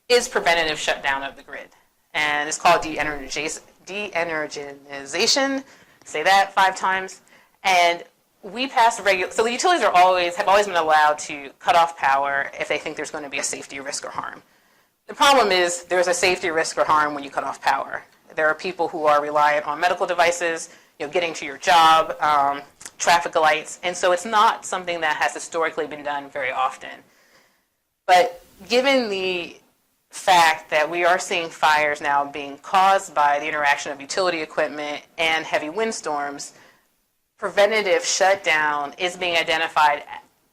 is preventative shutdown of the grid. And it's called Deenergization, Deenergization. Say that 5 times. And we passed so the utilities have always been allowed to cut off power if they think there's going to be a safety risk or harm. The problem is there's a safety risk or harm when you cut off power. There are people who are reliant on medical devices, getting to your job, traffic lights, and so it's not something that has historically been done very often. But given the fact that we are seeing fires now being caused by the interaction of utility equipment and heavy windstorms, preventative shutdown is being identified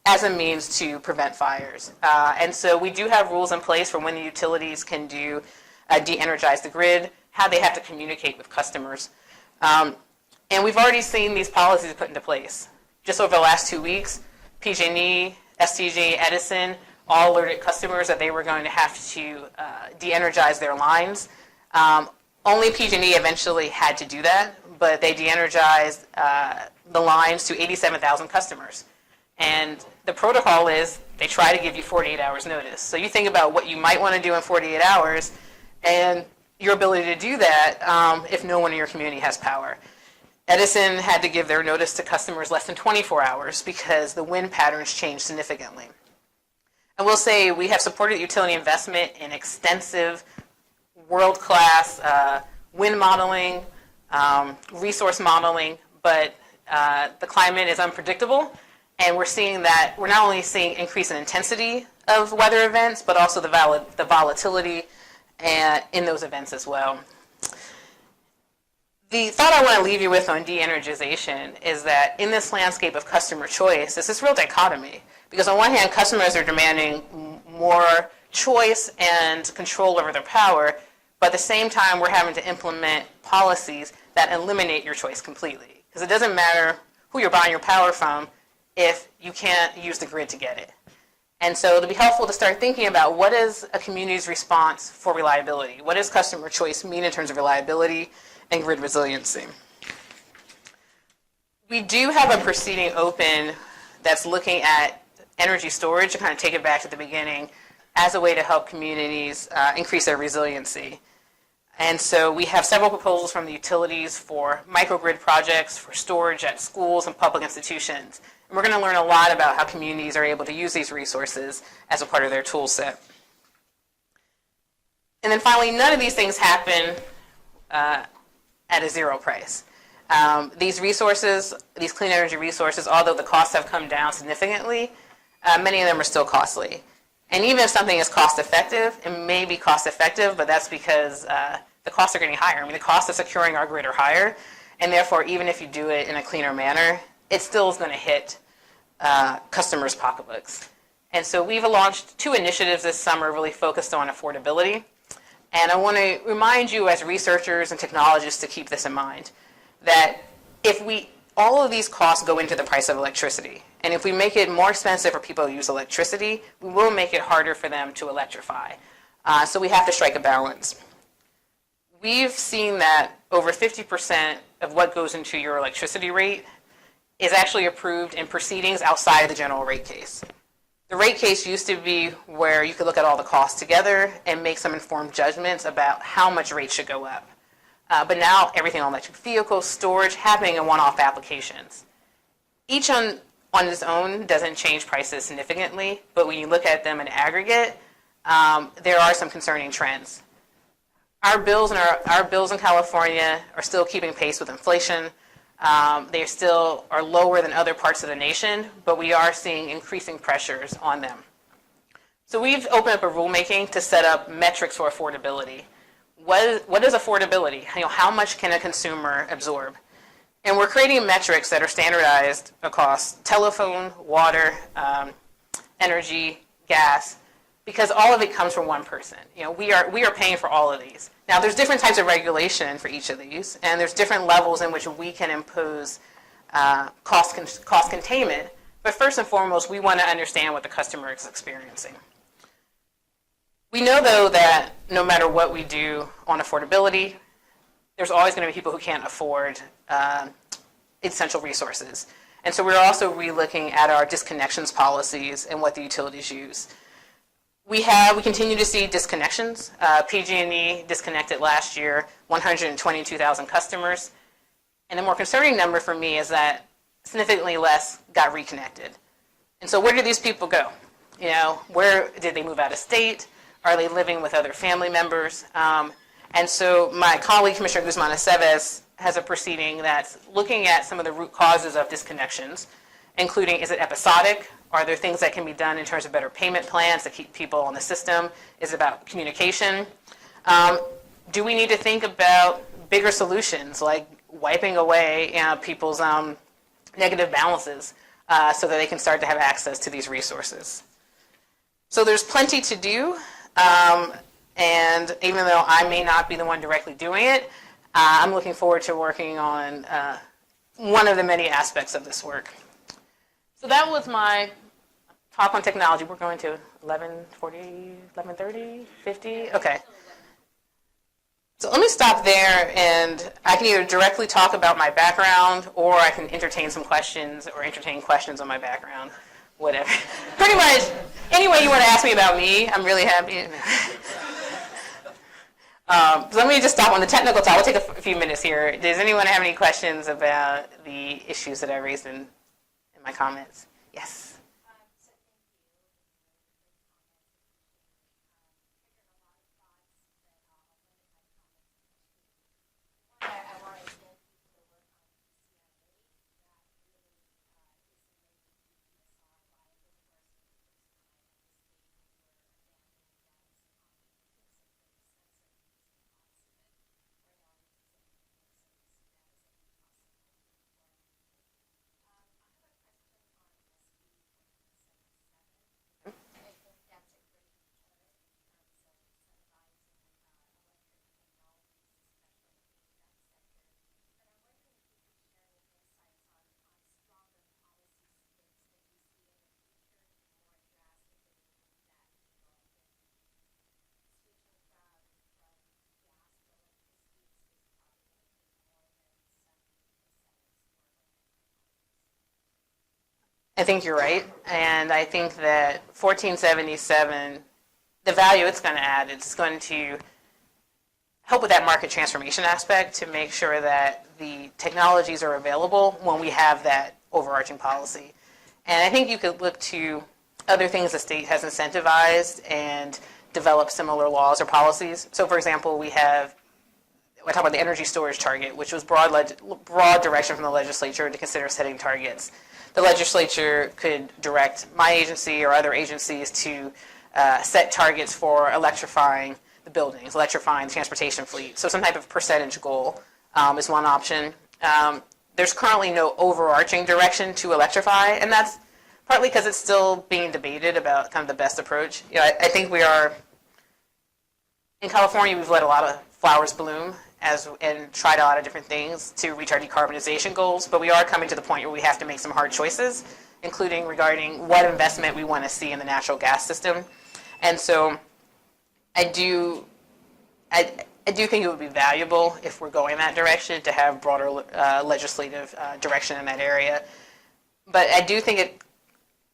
as a means to prevent fires. And so we do have rules in place for when the utilities can do de-energize the grid, how they have to communicate with customers. And we've already seen these policies put into place. Just over the last 2 weeks, PG&E, STG, Edison all alerted customers that they were going to have to de-energize their lines. Only PG&E eventually had to do that, but they de-energized the lines to 87,000 customers. And the protocol is they try to give you 48 hours notice. So you think about what you might want to do in 48 hours and your ability to do that if no one in your community has power. Edison had to give their notice to customers less than 24 hours because the wind patterns changed significantly. I will say we have supported utility investment in extensive, world-class wind modeling, resource modeling, but the climate is unpredictable, and we're seeing that we're not only seeing increase in intensity of weather events, but also the volatility in those events as well. The thought I want to leave you with on de-energization is that in this landscape of customer choice, there's this real dichotomy. Because on one hand, customers are demanding more choice and control over their power, but at the same time, we're having to implement policies that eliminate your choice completely. Because it doesn't matter who you're buying your power from if you can't use the grid to get it. And so it'll be helpful to start thinking about what is a community's response for reliability? What does customer choice mean in terms of reliability and grid resiliency? We do have a proceeding open that's looking at energy storage, to kind of take it back to the beginning, as a way to help communities increase their resiliency. And so we have several proposals from the utilities for microgrid projects, for storage at schools and public institutions. And we're going to learn a lot about how communities are able to use these resources as a part of their tool set. And then finally, none of these things happen at a zero price. These resources, these clean energy resources, although the costs have come down significantly, many of them are still costly. And even if something is cost effective, it may be cost effective, but that's because the costs are getting higher. I mean, the costs of securing our grid are higher, and therefore, even if you do it in a cleaner manner, it still is going to hit customers' pocketbooks. And so we've launched 2 initiatives this summer really focused on affordability. And I want to remind you as researchers and technologists to keep this in mind, that all of these costs go into the price of electricity. And if we make it more expensive for people to use electricity, we will make it harder for them to electrify. So we have to strike a balance. We've seen that over 50% of what goes into your electricity rate is actually approved in proceedings outside of the general rate case. The rate case used to be where you could look at all the costs together and make some informed judgments about how much rates should go up. But now everything on electric vehicles, storage, happening in one-off applications. Each on its own doesn't change prices significantly, but when you look at them in aggregate, there are some concerning trends. Our bills in California are still keeping pace with inflation. They still are lower than other parts of the nation, but we are seeing increasing pressures on them. So we've opened up a rulemaking to set up metrics for affordability. What is affordability? How much can a consumer absorb? And we're creating metrics that are standardized across telephone, water, energy, gas, because all of it comes from one person. We are paying for all of these. Now, there's different types of regulation for each of these, and there's different levels in which we can impose cost containment. But first and foremost, we want to understand what the customer is experiencing. We know, though, that no matter what we do on affordability, there's always going to be people who can't afford essential resources. And so we're also re-looking at our disconnections policies and what the utilities use. We continue to see disconnections. PG&E disconnected last year 122,000 customers. And the more concerning number for me is that significantly less got reconnected. And so where do these people go? You know, where did they move out of state? Are they living with other family members? And so my colleague, Commissioner Guzman-Aceves, has a proceeding that's looking at some of the root causes of disconnections, including, is it episodic? Are there things that can be done in terms of better payment plans to keep people on the system? Is it about communication? Do we need to think about bigger solutions, like wiping away people's negative balances so that they can start to have access to these resources? So there's plenty to do, and even though I may not be the one directly doing it, I'm looking forward to working on one of the many aspects of this work. So that was my talk on technology. We're going to 11:40, 11:30, 50? Okay. So let me stop there, and I can either directly talk about my background, or I can entertain some questions, or entertain questions on my background, whatever. Pretty much, any way you want to ask me about me, I'm really happy. So let me just stop on the technical talk. We'll take a few minutes here. Does anyone have any questions about the issues that I raised in my comments? Yes. I think you're right, and I think that 1477, the value it's going to add, it's going to help with that market transformation aspect to make sure that the technologies are available when we have that overarching policy. And I think you could look to other things the state has incentivized and develop similar laws or policies. So for example, I talk about the energy storage target, which was broad direction from the legislature to consider setting targets. The legislature could direct my agency or other agencies to set targets for electrifying the buildings, electrifying the transportation fleet. So some type of percentage goal is one option. There's currently no overarching direction to electrify, and that's partly because it's still being debated about kind of the best approach. You know, I think we are, in California, we've let a lot of flowers bloom and tried a lot of different things to reach our decarbonization goals, but we are coming to the point where we have to make some hard choices, including regarding what investment we want to see in the natural gas system. And so I do think it would be valuable if we're going that direction to have broader legislative direction in that area. But I do think it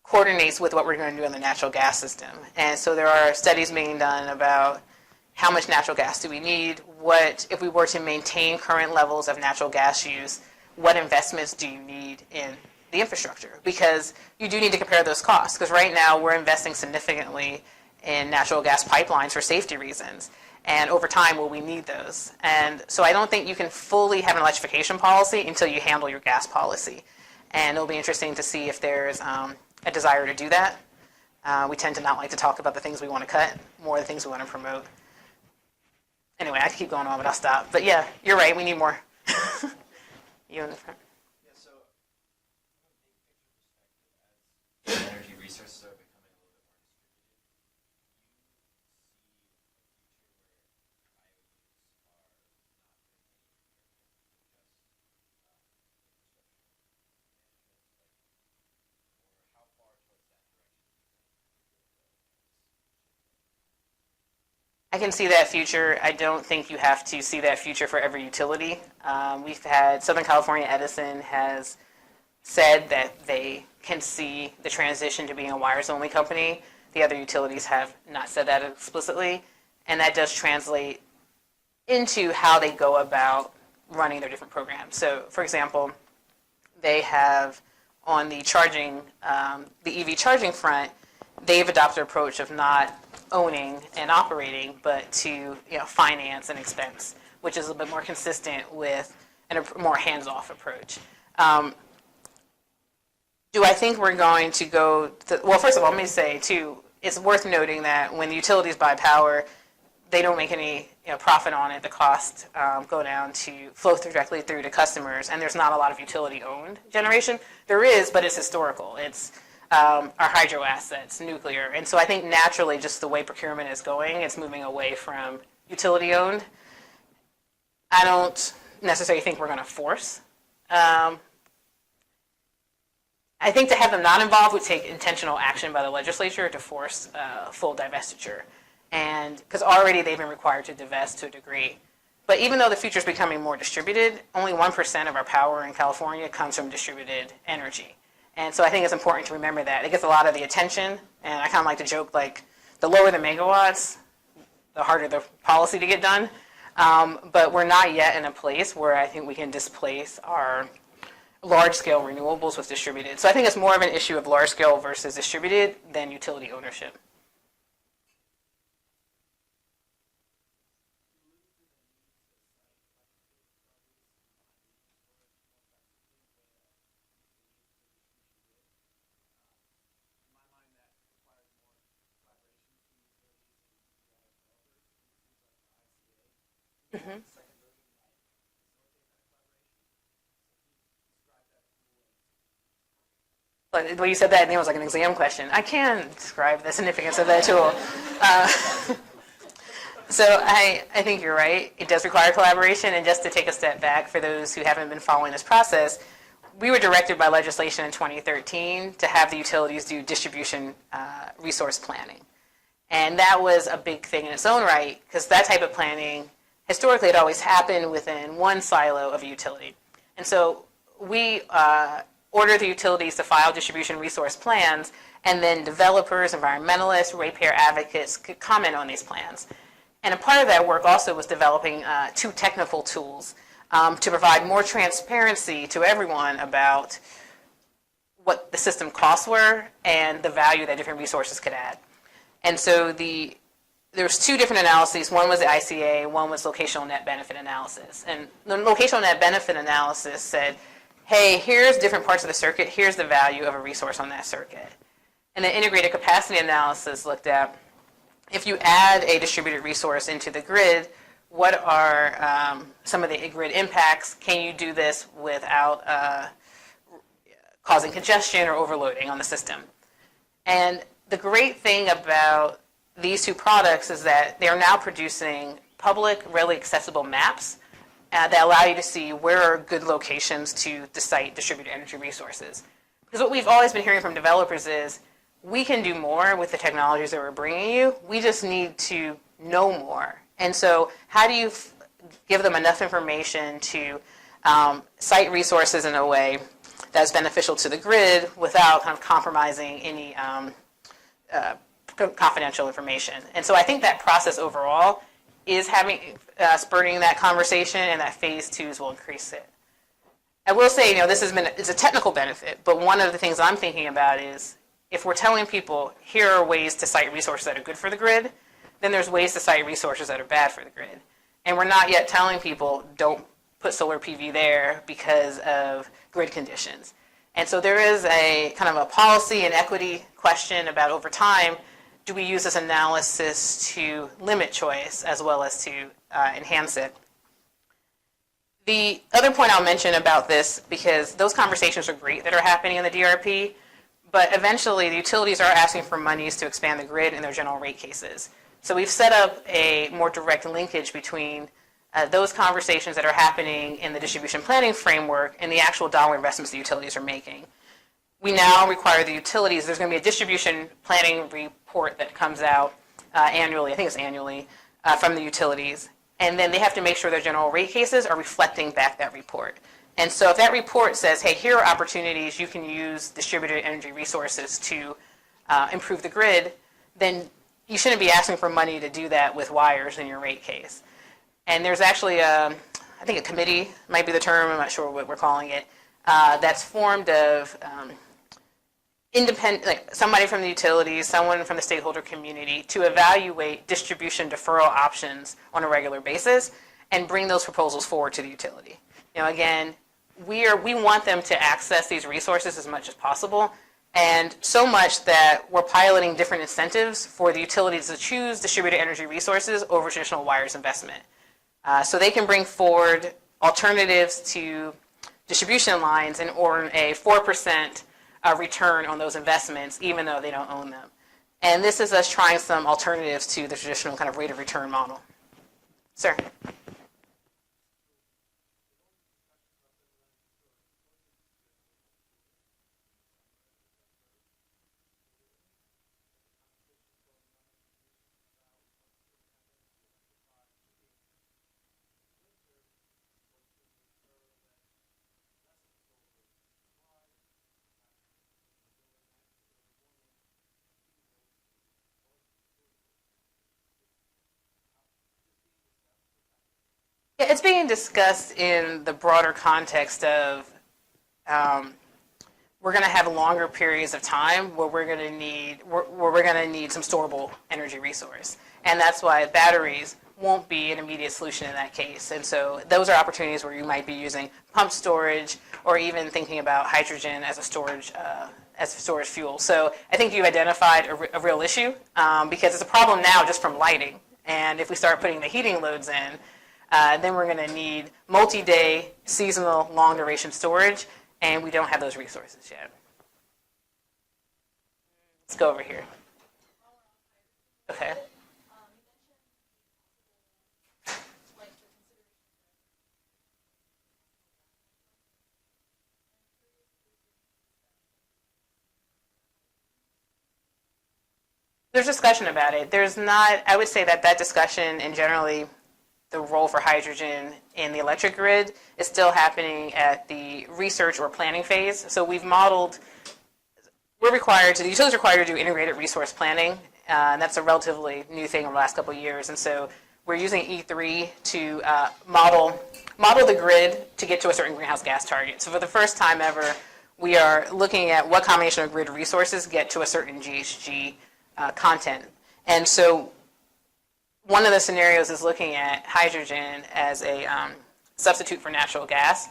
coordinates with what we're going to do in the natural gas system. And so there are studies being done about how much natural gas do we need? What, if we were to maintain current levels of natural gas use, what investments do you need in the infrastructure? Because you do need to compare those costs. Because right now we're investing significantly in natural gas pipelines for safety reasons. And over time, will we need those? And so I don't think you can fully have an electrification policy until you handle your gas policy. And it'll be interesting to see if there's a desire to do that. We tend to not like to talk about the things we want to cut, more the things we want to promote. Anyway, I could keep going on, but I'll stop. But yeah, you're right, we need more. You in the front. Yeah, so as energy resources are becoming a little bit more I can see that future. I don't think you have to see that future for every utility. We've had Southern California Edison has said that they can see the transition to being a wires-only company. The other utilities have not said that explicitly, and that does translate into how they go about running their different programs. So, for example, they have on the charging, the EV charging front, they've adopted an approach of not owning and operating, but to finance and expense, which is a bit more consistent with a more hands-off approach. Do I think we're going to go well, first of all, let me say, too, it's worth noting that when the utilities buy power, they don't make any profit on it. The costs go down to flow directly through to customers, and there's not a lot of utility-owned generation. There is, but it's historical. It's our hydro assets, nuclear. And so I think naturally, just the way procurement is going, it's moving away from utility-owned. I don't necessarily think we're going to force. I think to have them not involved would take intentional action by the legislature to force full divestiture. And because already they've been required to divest to a degree. But even though the future is becoming more distributed, only 1% of our power in California comes from distributed energy. And so I think it's important to remember that. It gets a lot of the attention, and I kind of like to joke, like, the lower the megawatts, the harder the policy to get done. But we're not yet in a place where I think we can displace our large-scale renewables with distributed. So I think it's more of an issue of large-scale versus distributed than utility ownership. Mm-hmm. But when you said that, it was like an exam question. I can describe the significance of that tool. So I think you're right. It does require collaboration. And just to take a step back for those who haven't been following this process, we were directed by legislation in 2013 to have the utilities do distribution resource planning. And that was a big thing in its own right, because that type of planning, historically, had always happened within one silo of a utility. And so we order the utilities to file distribution resource plans, and then developers, environmentalists, ratepayer advocates could comment on these plans. And a part of that work also was developing 2 technical tools to provide more transparency to everyone about what the system costs were and the value that different resources could add. And so there's 2 different analyses. One was the ICA, one was locational net benefit analysis. And the locational net benefit analysis said, hey, here's different parts of the circuit, here's the value of a resource on that circuit. And the integrated capacity analysis looked at, if you add a distributed resource into the grid, what are some of the grid impacts? Can you do this without causing congestion or overloading on the system? And the great thing about these 2 products is that they are now producing public, readily accessible maps that allow you to see where are good locations to site distributed energy resources. Because what we've always been hearing from developers is, we can do more with the technologies that we're bringing you. We just need to know more. And so how do you give them enough information to site resources in a way that's beneficial to the grid without kind of compromising any confidential information? And so I think that process overall is spurring that conversation, and that phase 2s will increase it. I will say, it's a technical benefit, but one of the things I'm thinking about is, if we're telling people, here are ways to cite resources that are good for the grid, then there's ways to cite resources that are bad for the grid. And we're not yet telling people, don't put solar PV there because of grid conditions. And so there is a kind of a policy and equity question about, over time, do we use this analysis to limit choice as well as to enhance it? The other point I'll mention about this, because those conversations are great that are happening in the DRP, but eventually the utilities are asking for monies to expand the grid in their general rate cases. So we've set up a more direct linkage between those conversations that are happening in the distribution planning framework and the actual dollar investments the utilities are making. We now require the utilities, there's going to be a distribution planning report that comes out annually, I think it's annually, from the utilities. And then they have to make sure their general rate cases are reflecting back that report. And so if that report says, hey, here are opportunities you can use distributed energy resources to improve the grid, then you shouldn't be asking for money to do that with wires in your rate case. And there's actually I think a committee might be the term, I'm not sure what we're calling it, that's formed of independent, like somebody from the utilities, someone from the stakeholder community to evaluate distribution deferral options on a regular basis and bring those proposals forward to the utility. Again, we want them to access these resources as much as possible, and so much that we're piloting different incentives for the utilities to choose distributed energy resources over traditional wires investment. So they can bring forward alternatives to distribution lines and earn a 4% return on those investments, even though they don't own them. And this is us trying some alternatives to the traditional kind of rate of return model. Sir? Yeah, it's being discussed in the broader context of we're going to have longer periods of time where we're going to need some storable energy resource, and that's why batteries won't be an immediate solution in that case. And so those are opportunities where you might be using pump storage or even thinking about hydrogen as a storage fuel. So I think you've identified a real issue because it's a problem now just from lighting, and if we start putting the heating loads in, then we're going to need multi-day, seasonal, long-duration storage, and we don't have those resources yet. Let's go over here. Okay. There's discussion about it. There's not, I would say that discussion and generally the role for hydrogen in the electric grid is still happening at the research or planning phase. So we've modeled, the utilities are required to do integrated resource planning, and that's a relatively new thing over the last couple of years. And so we're using E3 to model the grid to get to a certain greenhouse gas target. So for the first time ever, we are looking at what combination of grid resources get to a certain GHG content. And so one of the scenarios is looking at hydrogen as a substitute for natural gas.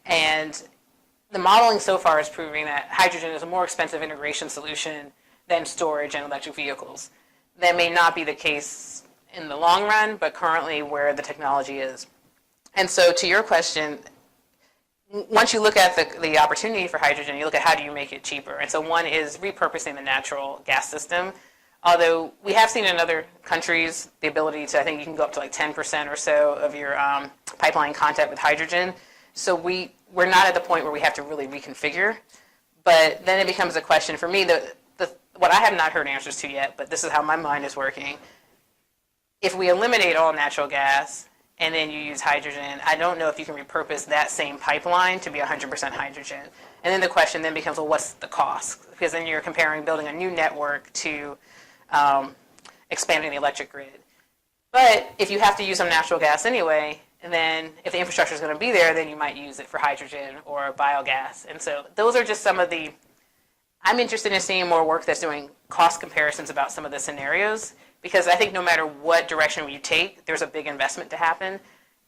And the modeling so far is proving that hydrogen is a more expensive integration solution than storage and electric vehicles. That may not be the case in the long run, but currently where the technology is. And so to your question, once you look at the opportunity for hydrogen, you look at how do you make it cheaper. And so one is repurposing the natural gas system. Although we have seen in other countries the ability to, I think you can go up to like 10% or so of your pipeline content with hydrogen. So we're not at the point where we have to really reconfigure. But then it becomes a question for me, what I have not heard answers to yet, but this is how my mind is working. If we eliminate all natural gas and then you use hydrogen, I don't know if you can repurpose that same pipeline to be 100% hydrogen. And then the question then becomes, well, what's the cost? Because then you're comparing building a new network to expanding the electric grid. But if you have to use some natural gas anyway, and then if the infrastructure is going to be there, then you might use it for hydrogen or biogas. And so those are just some of the, I'm interested in seeing more work that's doing cost comparisons about some of the scenarios, because I think no matter what direction you take, there's a big investment to happen.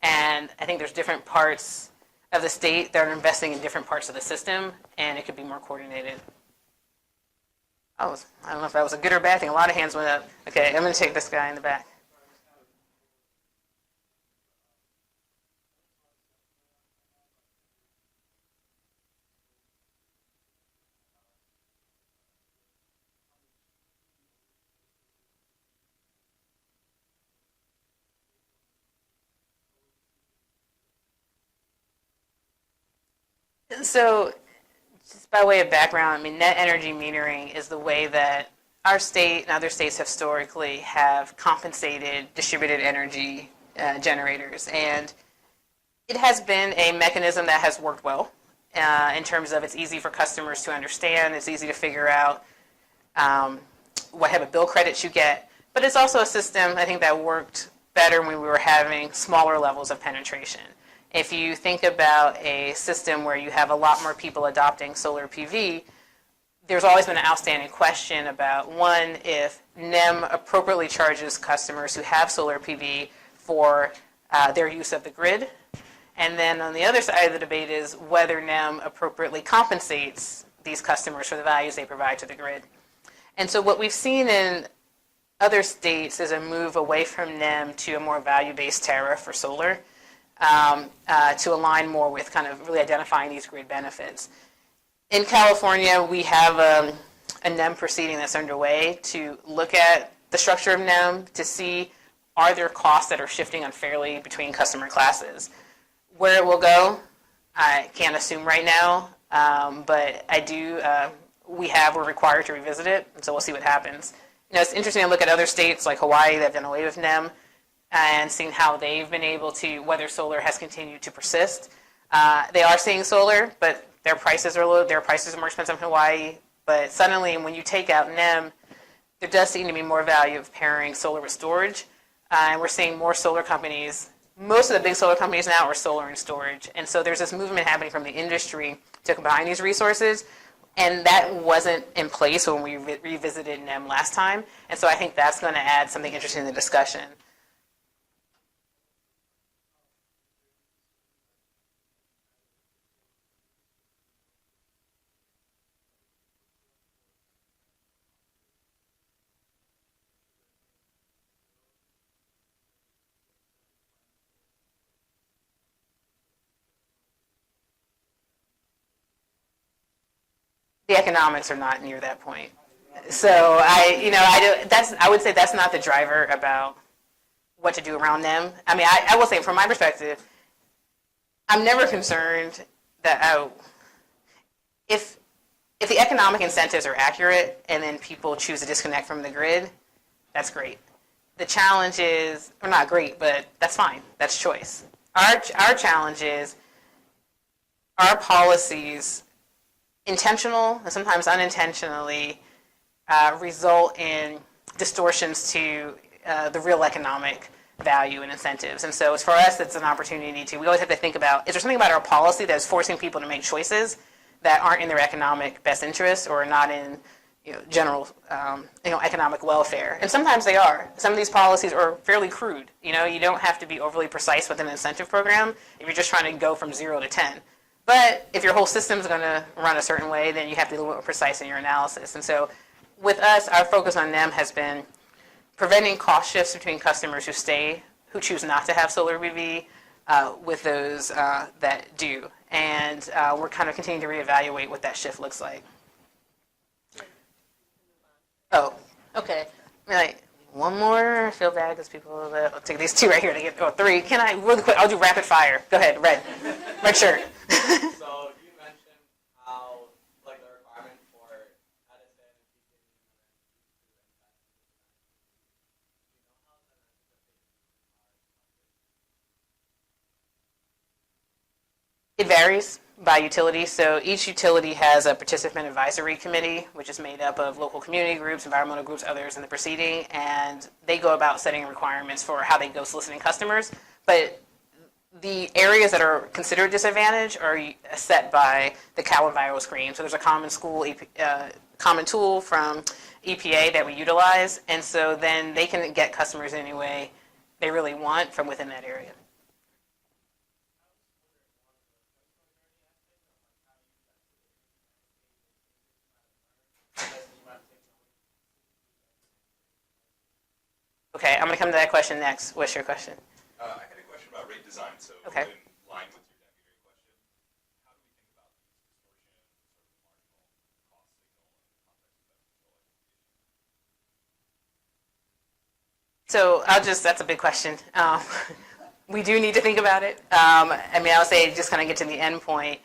And I think there's different parts of the state that are investing in different parts of the system, and it could be more coordinated. I don't know if that was a good or bad thing. A lot of hands went up. Okay, I'm going to take this guy in the back. So just by way of background, I mean, net energy metering is the way that our state and other states historically have compensated distributed energy generators. And it has been a mechanism that has worked well in terms of it's easy for customers to understand, it's easy to figure out. what type of bill credits you get. But it's also a system, I think, that worked better when we were having smaller levels of penetration. If you think about a system where you have a lot more people adopting solar PV, there's always been an outstanding question about, one, if NEM appropriately charges customers who have solar PV for their use of the grid. And then on the other side of the debate is whether NEM appropriately compensates these customers for the values they provide to the grid. And so what we've seen in other states is a move away from NEM to a more value-based tariff for solar to align more with kind of really identifying these grid benefits. In California, we have a NEM proceeding that's underway to look at the structure of NEM to see, are there costs that are shifting unfairly between customer classes? Where it will go, I can't assume right now, but I do, we're required to revisit it, and so we'll see what happens. You know, it's interesting to look at other states like Hawaii that have done away with NEM and seeing how they've been able to, whether solar has continued to persist. They are seeing solar, but their prices are low. Their prices are more expensive in Hawaii. But suddenly, when you take out NEM, there does seem to be more value of pairing solar with storage. And we're seeing more solar companies. Most of the big solar companies now are solar and storage. And so there's this movement happening from the industry to combine these resources. And that wasn't in place when we revisited NEM last time. And so I think that's going to add something interesting to the discussion. The economics are not near that point. So I would say that's not the driver about what to do around them. I mean, I will say from my perspective, I'm never concerned that if the economic incentives are accurate and then people choose to disconnect from the grid, that's great. The challenge is, or not great, but that's fine. That's choice. Our challenge is our policies, intentional and sometimes unintentionally, result in distortions to the real economic value and incentives. And so for us, it's an opportunity we always have to think about, is there something about our policy that is forcing people to make choices that aren't in their economic best interests or not in general economic welfare? And sometimes they are. Some of these policies are fairly crude. You don't have to be overly precise with an incentive program if you're just trying to go from 0 to 10. But if your whole system is going to run a certain way, then you have to be a little bit more precise in your analysis. And so with us, our focus on NEM has been preventing cost shifts between customers who choose not to have solar PV, with those that do. And we're kind of continuing to reevaluate what that shift looks like. Oh, okay. One more. I feel bad because people, I'll take these two right here to get, three. Can I, really quick, I'll do rapid fire. Go ahead, red shirt. So you mentioned how, the requirement for Edison It varies by utility. So each utility has a participant advisory committee, which is made up of local community groups, environmental groups, others in the proceeding, and they go about setting requirements for how they go soliciting customers. But the areas that are considered disadvantaged are set by the Cal Enviro Screen. So there's a common tool from EPA that we utilize, and so then they can get customers any way they really want from within that area. Okay, I'm going to come to that question next. What's your question? I had a question about rate design. So okay. In line with your deputy question, how do we think about these distortion, sort of marginal cost signal and context of that? So that's a big question. We do need to think about it. I would say just kind of get to the end point.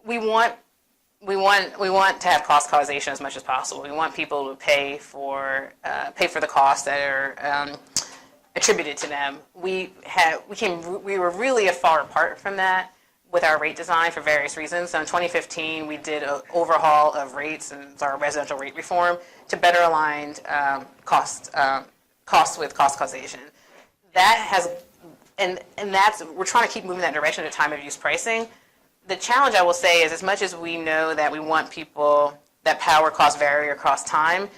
We want to have cost causation as much as possible. We want people to pay for the costs that are attributed to them. We were really far apart from that with our rate design for various reasons. So in 2015, we did an overhaul of rates and our residential rate reform to better align costs with cost causation. That has, and that's, we're trying to keep moving that direction at time of use pricing. The challenge, I will say, is as much as we know that we want people, that power cost vary across time,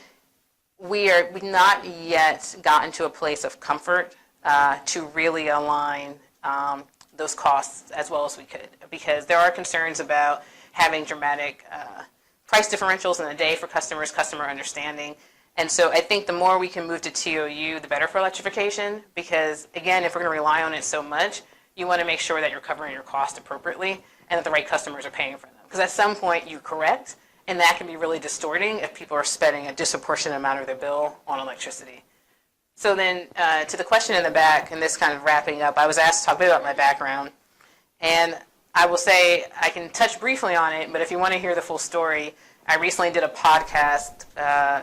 we've not yet gotten to a place of comfort to really align those costs as well as we could, because there are concerns about having dramatic price differentials in the day for customers, customer understanding. And so I think the more we can move to TOU, the better for electrification, because again, if we're going to rely on it so much, you want to make sure that you're covering your cost appropriately and that the right customers are paying for them. Because at some point you correct, and that can be really distorting if people are spending a disproportionate amount of their bill on electricity. So then to the question in the back, and this kind of wrapping up, I was asked to talk a bit about my background. And I will say, I can touch briefly on it, but if you want to hear the full story, I recently did a podcast,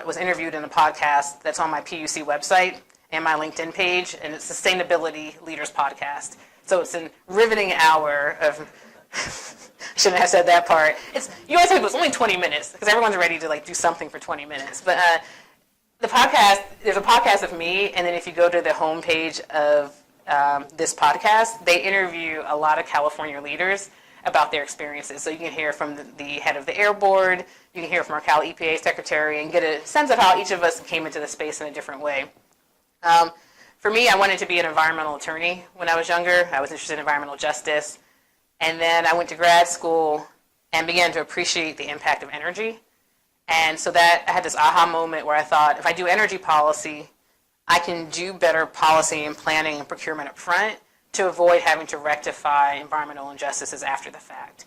was interviewed in a podcast that's on my PUC website and my LinkedIn page, and it's Sustainability Leaders Podcast. So it's a riveting hour of, I shouldn't have said that part. You always think it's only 20 minutes, because everyone's ready to do something for 20 minutes. But the podcast, there's a podcast of me, and then if you go to the homepage of this podcast, they interview a lot of California leaders about their experiences. So you can hear from the head of the Air Board, you can hear from our Cal EPA secretary, and get a sense of how each of us came into the space in a different way. For me, I wanted to be an environmental attorney when I was younger. I was interested in environmental justice. And then I went to grad school and began to appreciate the impact of energy. And so that I had this aha moment where I thought, if I do energy policy, I can do better policy and planning and procurement up front to avoid having to rectify environmental injustices after the fact.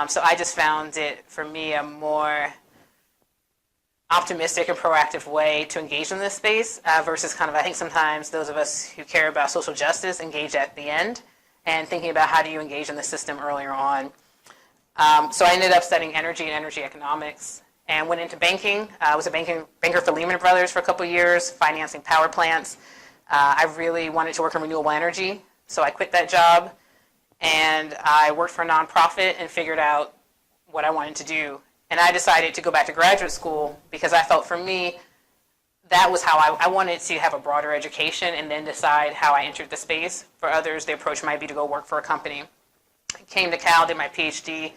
So I just found it, for me, a more optimistic and proactive way to engage in this space versus I think sometimes those of us who care about social justice engage at the end and thinking about how do you engage in the system earlier on. So I ended up studying energy and energy economics and went into banking. I was a banker for Lehman Brothers for a couple of years, financing power plants. I really wanted to work in renewable energy, so I quit that job and I worked for a nonprofit and figured out what I wanted to do. And I decided to go back to graduate school because I felt, for me, that was how I wanted to have a broader education and then decide how I entered the space. For others, the approach might be to go work for a company. I came to Cal, did my PhD,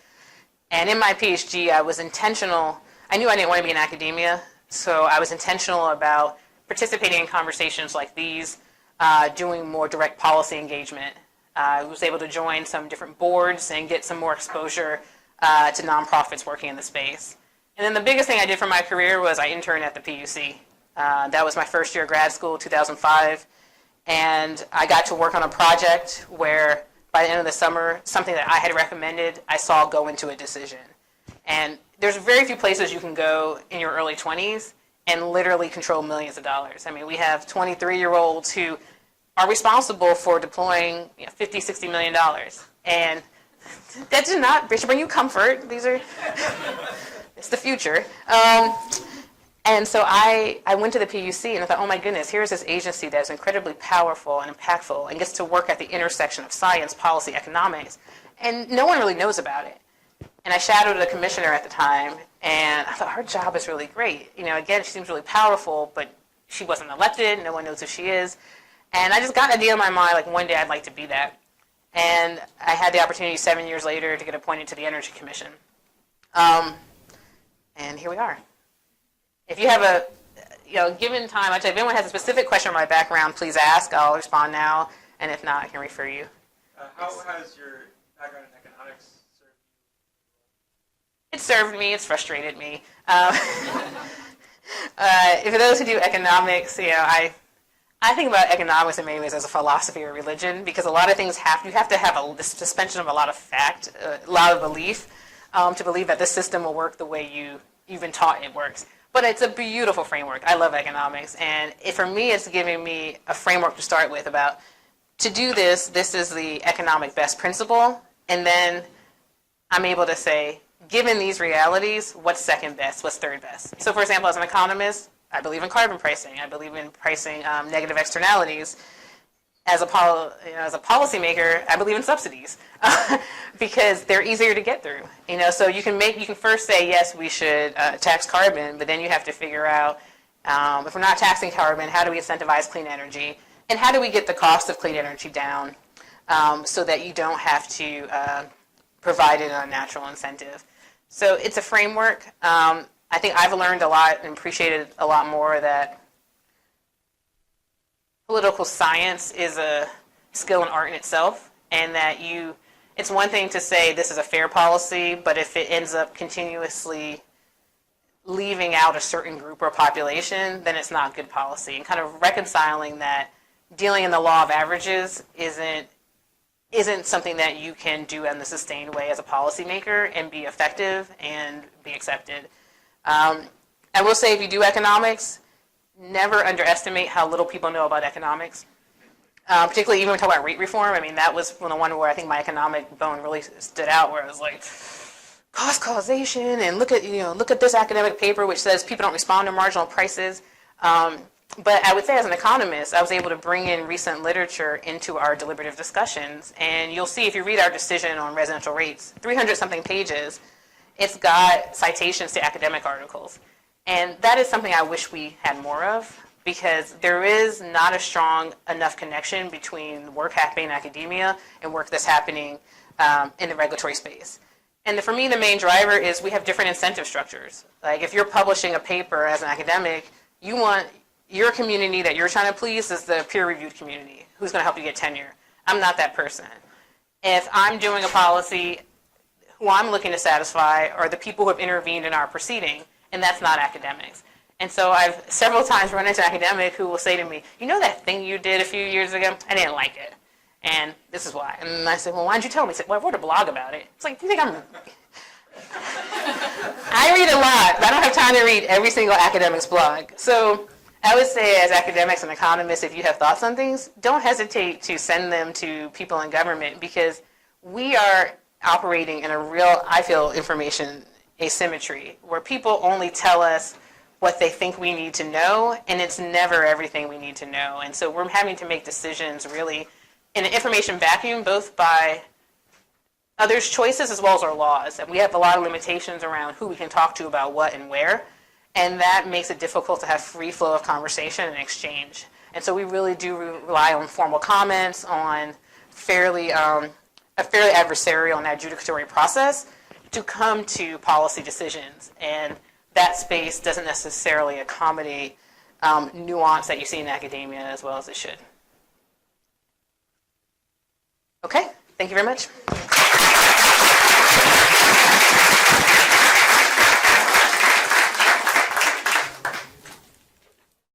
and in my PhD, I was intentional. I knew I didn't want to be in academia, so I was intentional about participating in conversations like these, doing more direct policy engagement. I was able to join some different boards and get some more exposure to nonprofits working in the space. And then the biggest thing I did for my career was I interned at the PUC. That was my first year of grad school, 2005, and I got to work on a project where by the end of the summer, something that I had recommended, I saw go into a decision. And there's very few places you can go in your early 20s and literally control millions of dollars. I mean, we have 23-year-olds who are responsible for deploying $50, $60 million. And that should bring you comfort. It's the future. And so I went to the PUC and I thought, oh my goodness, here's this agency that's incredibly powerful and impactful and gets to work at the intersection of science, policy, economics, and no one really knows about it. And I shadowed a commissioner at the time, and I thought, her job is really great. Again, she seems really powerful, but she wasn't elected, no one knows who she is. And I just got an idea in my mind, like one day I'd like to be that. And I had the opportunity 7 years later to get appointed to the Energy Commission. And here we are. If you have given time, if anyone has a specific question on my background, please ask. I'll respond now. And if not, I can refer you. How has your background in economics served you? It served me. It's frustrated me. For those who do economics, I think about economics in many ways as a philosophy or religion, because a lot of things you have to have a suspension of a lot of fact, a lot of belief, to believe that this system will work the way you've been taught it works. But it's a beautiful framework. I love economics, and for me, it's giving me a framework to start with about, to do this is the economic best principle, and then I'm able to say, given these realities, what's second best, what's third best? So for example, as an economist, I believe in carbon pricing. I believe in pricing negative externalities. as a policymaker, I believe in subsidies because they're easier to get through. So you can first say yes, we should tax carbon, but then you have to figure out if we're not taxing carbon, how do we incentivize clean energy, and how do we get the cost of clean energy down so that you don't have to provide an unnatural incentive. So it's a framework. I think I've learned a lot and appreciated a lot more that political science is a skill and art in itself, and that it's one thing to say this is a fair policy, but if it ends up continuously leaving out a certain group or population, then it's not good policy. And kind of reconciling that dealing in the law of averages isn't something that you can do in a sustained way as a policymaker and be effective and be accepted. I will say, if you do economics, never underestimate how little people know about economics. Particularly even when we talk about rate reform. I mean, that was the one where I think my economic bone really stood out, where I was like, cost causation, and look at this academic paper which says people don't respond to marginal prices. But I would say, as an economist, I was able to bring in recent literature into our deliberative discussions, and you'll see if you read our decision on residential rates, 300-something pages, it's got citations to academic articles. And that is something I wish we had more of, because there is not a strong enough connection between work happening in academia and work that's happening in the regulatory space. And for me, the main driver is we have different incentive structures. Like, if you're publishing a paper as an academic, you want your community that you're trying to please is the peer-reviewed community who's going to help you get tenure. I'm not that person. If I'm doing a policy, who I'm looking to satisfy are the people who have intervened in our proceeding, and that's not academics. And so I've several times run into an academic who will say to me, you know that thing you did a few years ago? I didn't like it. And this is why. And I said, well, why didn't you tell me? He said, well, I wrote a blog about it. It's like, do you think I'm... I read a lot, but I don't have time to read every single academic's blog. So I would say, as academics and economists, if you have thoughts on things, don't hesitate to send them to people in government, because we are operating in a real, I feel, information asymmetry, where people only tell us what they think we need to know, and it's never everything we need to know. And so we're having to make decisions really in an information vacuum, both by others' choices as well as our laws. And we have a lot of limitations around who we can talk to about what and where, and that makes it difficult to have free flow of conversation and exchange. And so we really do rely on formal comments, on a fairly adversarial and adjudicatory process to come to policy decisions. And that space doesn't necessarily accommodate nuance that you see in academia as well as it should. Okay, thank you very much.